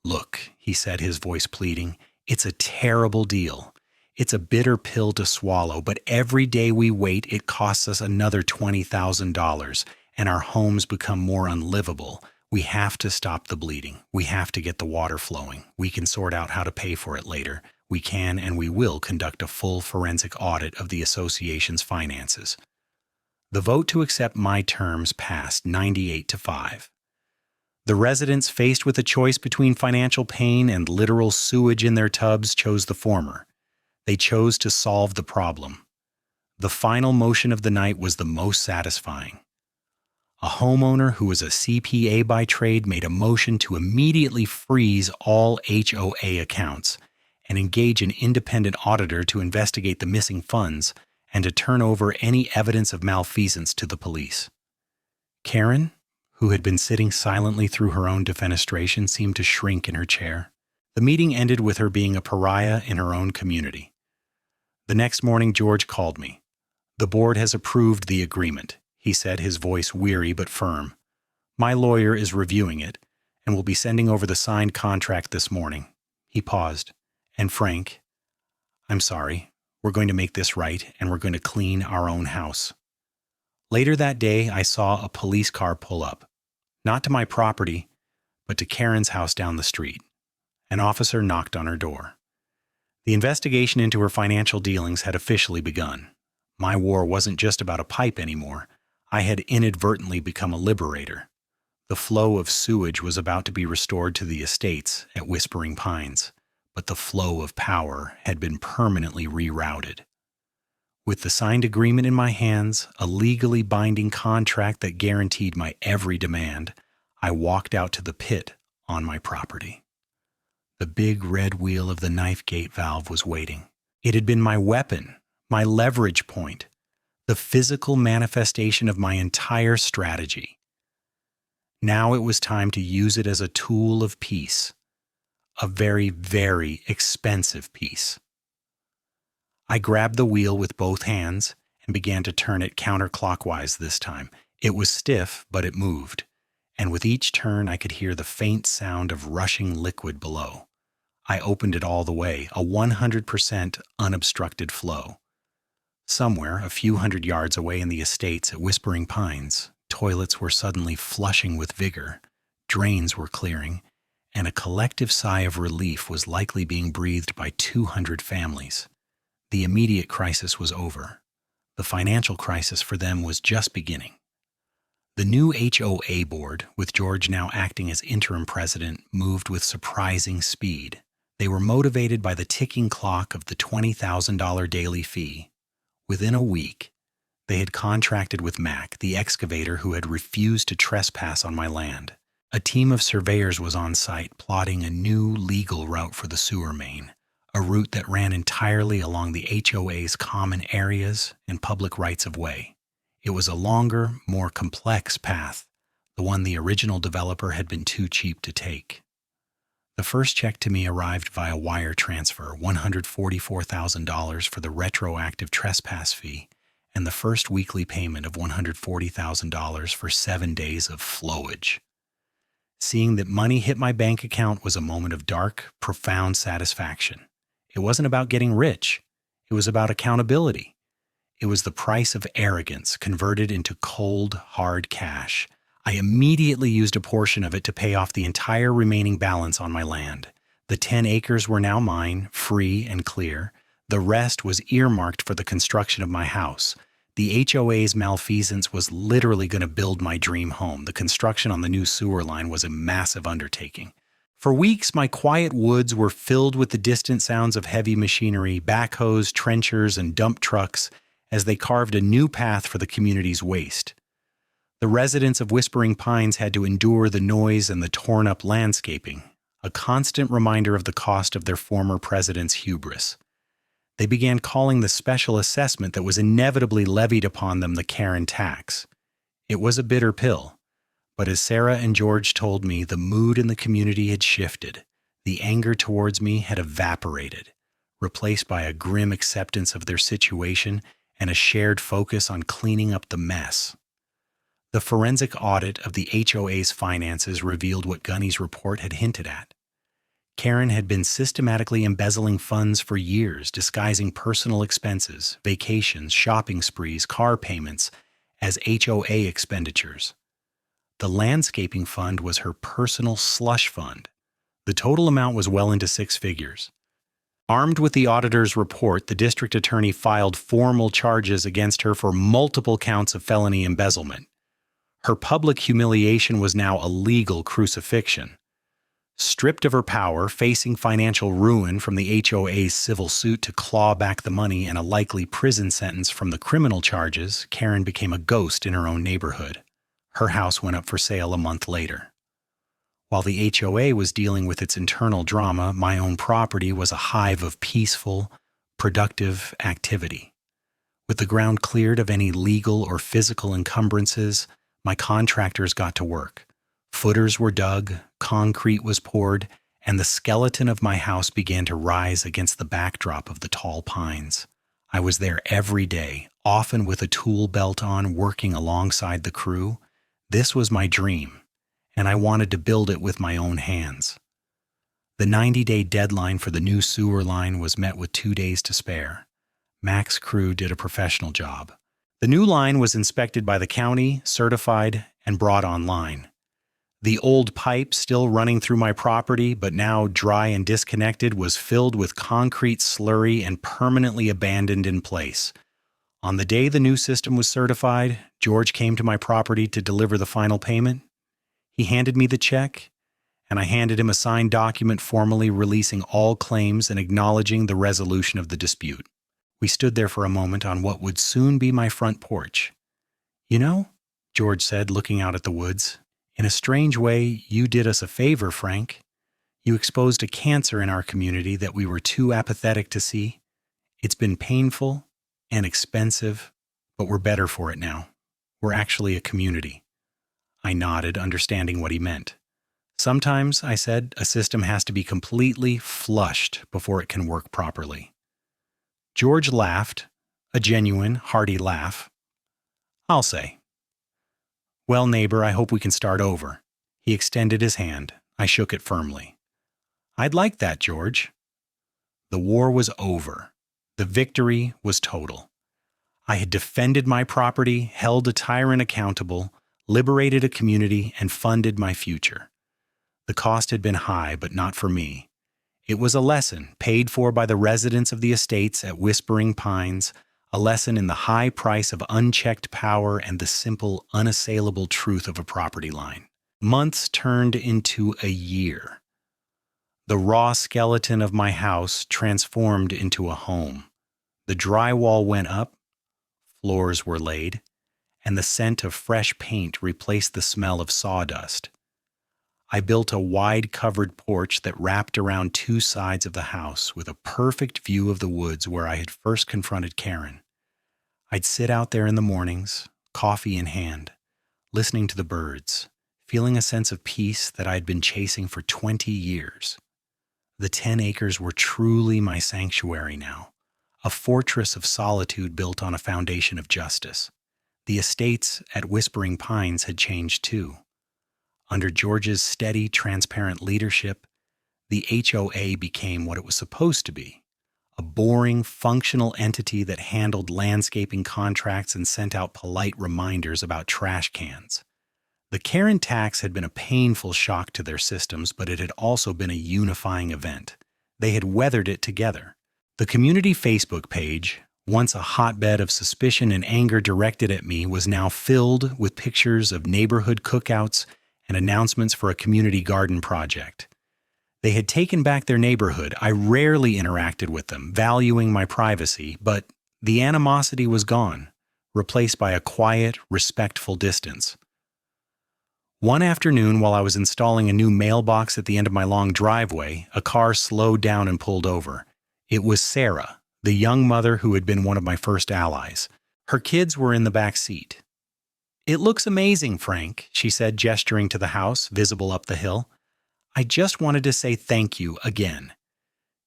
Look, he said, his voice pleading, it's a terrible deal. It's a bitter pill to swallow, but every day we wait, it costs us another $20,000, and our homes become more unlivable. We have to stop the bleeding. We have to get the water flowing. We can sort out how to pay for it later. We can and we will conduct a full forensic audit of the association's finances. The vote to accept my terms passed 98-5. The residents, faced with a choice between financial pain and literal sewage in their tubs, chose the former. They chose to solve the problem. The final motion of the night was the most satisfying. A homeowner who was a CPA by trade made a motion to immediately freeze all HOA accounts and engage an independent auditor to investigate the missing funds and to turn over any evidence of malfeasance to the police. Karen, who had been sitting silently through her own defenestration, seemed to shrink in her chair. The meeting ended with her being a pariah in her own community. The next morning, George called me. The board has approved the agreement, he said, his voice weary but firm. My lawyer is reviewing it and will be sending over the signed contract this morning. He paused. And Frank, I'm sorry. We're going to make this right, and we're going to clean our own house. Later that day, I saw a police car pull up, not to my property, but to Karen's house down the street. An officer knocked on her door. The investigation into her financial dealings had officially begun. My war wasn't just about a pipe anymore. I had inadvertently become a liberator. The flow of sewage was about to be restored to the estates at Whispering Pines, but the flow of power had been permanently rerouted. With the signed agreement in my hands, a legally binding contract that guaranteed my every demand, I walked out to the pit on my property. The big red wheel of the knife gate valve was waiting. It had been my weapon, my leverage point, the physical manifestation of my entire strategy. Now it was time to use it as a tool of peace, a very, very expensive piece. I grabbed the wheel with both hands and began to turn it counterclockwise this time. It was stiff, but it moved, and with each turn I could hear the faint sound of rushing liquid below. I opened it all the way, a 100% unobstructed flow. Somewhere, a few hundred yards away in the estates at Whispering Pines, toilets were suddenly flushing with vigor, drains were clearing, and a collective sigh of relief was likely being breathed by 200 families. The immediate crisis was over. The financial crisis for them was just beginning. The new HOA board, with George now acting as interim president, moved with surprising speed. They were motivated by the ticking clock of the $20,000 daily fee. Within a week, they had contracted with Mac, the excavator who had refused to trespass on my land. A team of surveyors was on site plotting a new legal route for the sewer main, a route that ran entirely along the HOA's common areas and public rights-of-way. It was a longer, more complex path, the one the original developer had been too cheap to take. The first check to me arrived via wire transfer, $144,000 for the retroactive trespass fee, and the first weekly payment of $140,000 for 7 days of flowage. Seeing that money hit my bank account was a moment of dark, profound satisfaction. It wasn't about getting rich. It was about accountability. It was the price of arrogance converted into cold, hard cash. I immediately used a portion of it to pay off the entire remaining balance on my land. The 10 acres were now mine, free and clear. The rest was earmarked for the construction of my house. The HOA's malfeasance was literally going to build my dream home. The construction on the new sewer line was a massive undertaking. For weeks, my quiet woods were filled with the distant sounds of heavy machinery, backhoes, trenchers, and dump trucks as they carved a new path for the community's waste. The residents of Whispering Pines had to endure the noise and the torn-up landscaping, a constant reminder of the cost of their former president's hubris. They began calling the special assessment that was inevitably levied upon them the Karen tax. It was a bitter pill, but as Sarah and George told me, the mood in the community had shifted. The anger towards me had evaporated, replaced by a grim acceptance of their situation and a shared focus on cleaning up the mess. The forensic audit of the HOA's finances revealed what Gunny's report had hinted at. Karen had been systematically embezzling funds for years, disguising personal expenses, vacations, shopping sprees, car payments as HOA expenditures. The landscaping fund was her personal slush fund. The total amount was well into 6 figures. Armed with the auditor's report, the district attorney filed formal charges against her for multiple counts of felony embezzlement. Her public humiliation was now a legal crucifixion. Stripped of her power, facing financial ruin from the HOA's civil suit to claw back the money and a likely prison sentence from the criminal charges, Karen became a ghost in her own neighborhood. Her house went up for sale a month later. While the HOA was dealing with its internal drama, my own property was a hive of peaceful, productive activity. With the ground cleared of any legal or physical encumbrances, my contractors got to work. Footers were dug, concrete was poured, and the skeleton of my house began to rise against the backdrop of the tall pines. I was there every day, often with a tool belt on, working alongside the crew. This was my dream, and I wanted to build it with my own hands. The 90-day deadline for the new sewer line was met with 2 days to spare. Mac's crew did a professional job. The new line was inspected by the county, certified, and brought online. The old pipe, still running through my property, but now dry and disconnected, was filled with concrete slurry and permanently abandoned in place. On the day the new system was certified, George came to my property to deliver the final payment. He handed me the check, and I handed him a signed document formally releasing all claims and acknowledging the resolution of the dispute. We stood there for a moment on what would soon be my front porch. "You know," George said, looking out at the woods, "in a strange way, you did us a favor, Frank. You exposed a cancer in our community that we were too apathetic to see. It's been painful and expensive, but we're better for it now. We're actually a community." I nodded, understanding what he meant. "Sometimes," I said, "a system has to be completely flushed before it can work properly." George laughed, a genuine, hearty laugh. "I'll say." "Well, neighbor, I hope we can start over. He extended his hand. I shook it firmly. I'd like that, George. The war was over. The victory was total. I had defended my property, held a tyrant accountable, liberated a community, and funded my future. The cost had been high, but not for me. It was a lesson paid for by the residents of the estates at Whispering Pines, a lesson in the high price of unchecked power and the simple, unassailable truth of a property line. Months turned into a year. The raw skeleton of my house transformed into a home. The drywall went up, floors were laid, and the scent of fresh paint replaced the smell of sawdust. I built a wide covered porch that wrapped around two sides of the house with a perfect view of the woods where I had first confronted Karen. I'd sit out there in the mornings, coffee in hand, listening to the birds, feeling a sense of peace that I'd been chasing for 20 years. The 10 acres were truly my sanctuary now, a fortress of solitude built on a foundation of justice. The estates at Whispering Pines had changed too. Under George's steady, transparent leadership, the HOA became what it was supposed to be, a boring, functional entity that handled landscaping contracts and sent out polite reminders about trash cans. The Karen tax had been a painful shock to their systems, but it had also been a unifying event. They had weathered it together. The community Facebook page, once a hotbed of suspicion and anger directed at me, was now filled with pictures of neighborhood cookouts and announcements for a community garden project. They had taken back their neighborhood. I rarely interacted with them, valuing my privacy, but the animosity was gone, replaced by a quiet, respectful distance. One afternoon, while I was installing a new mailbox at the end of my long driveway, a car slowed down and pulled over. It was Sarah, the young mother who had been one of my first allies. Her kids were in the back seat. "It looks amazing, Frank," she said, gesturing to the house, visible up the hill. "I just wanted to say thank you again.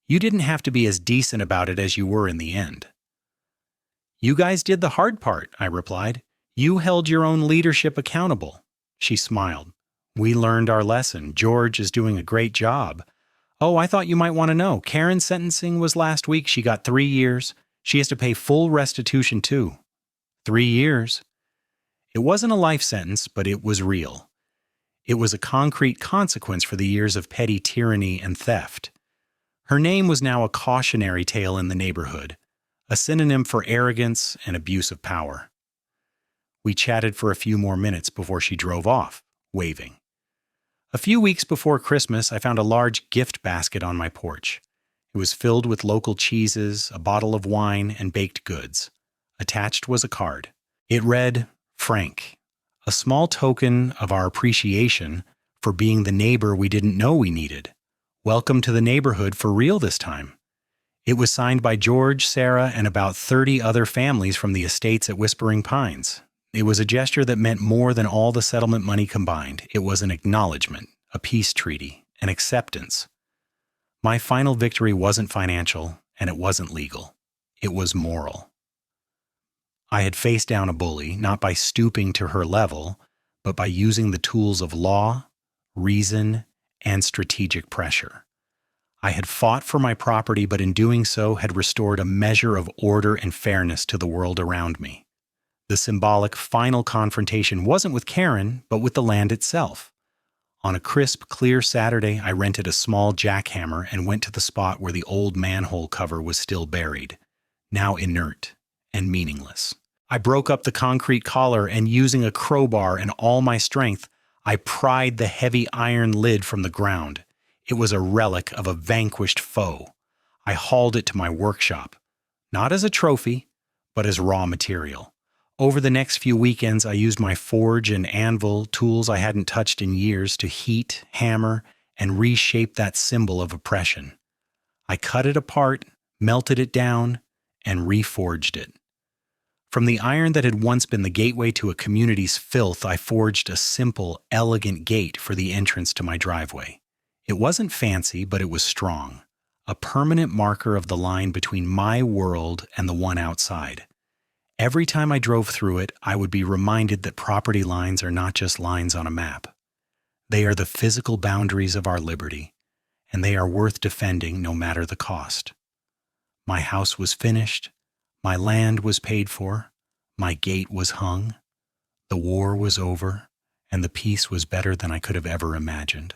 You didn't have to be as decent about it as you were in the end." "You guys did the hard part," I replied. "You held your own leadership accountable." She smiled. "We learned our lesson. George is doing a great job. Oh, I thought you might want to know. Karen's sentencing was last week. She got 3 years. She has to pay full restitution too." 3 years? It wasn't a life sentence, but it was real. It was a concrete consequence for the years of petty tyranny and theft. Her name was now a cautionary tale in the neighborhood, a synonym for arrogance and abuse of power. We chatted for a few more minutes before she drove off, waving. A few weeks before Christmas, I found a large gift basket on my porch. It was filled with local cheeses, a bottle of wine, and baked goods. Attached was a card. It read, "Frank, a small token of our appreciation for being the neighbor we didn't know we needed. Welcome to the neighborhood for real this time." It was signed by George, Sarah, and about 30 other families from the estates at Whispering Pines. It was a gesture that meant more than all the settlement money combined. It was an acknowledgement, a peace treaty, an acceptance. My final victory wasn't financial, and it wasn't legal. It was moral. I had faced down a bully, not by stooping to her level, but by using the tools of law, reason, and strategic pressure. I had fought for my property, but in doing so had restored a measure of order and fairness to the world around me. The symbolic final confrontation wasn't with Karen, but with the land itself. On a crisp, clear Saturday, I rented a small jackhammer and went to the spot where the old manhole cover was still buried, now inert and meaningless. I broke up the concrete collar and, using a crowbar and all my strength, I pried the heavy iron lid from the ground. It was a relic of a vanquished foe. I hauled it to my workshop, not as a trophy, but as raw material. Over the next few weekends, I used my forge and anvil, tools I hadn't touched in years, to heat, hammer, and reshape that symbol of oppression. I cut it apart, melted it down, and reforged it. From the iron that had once been the gateway to a community's filth, I forged a simple, elegant gate for the entrance to my driveway. It wasn't fancy, but it was strong, a permanent marker of the line between my world and the one outside. Every time I drove through it, I would be reminded that property lines are not just lines on a map. They are the physical boundaries of our liberty, and they are worth defending no matter the cost. My house was finished, my land was paid for, my gate was hung, the war was over, and the peace was better than I could have ever imagined.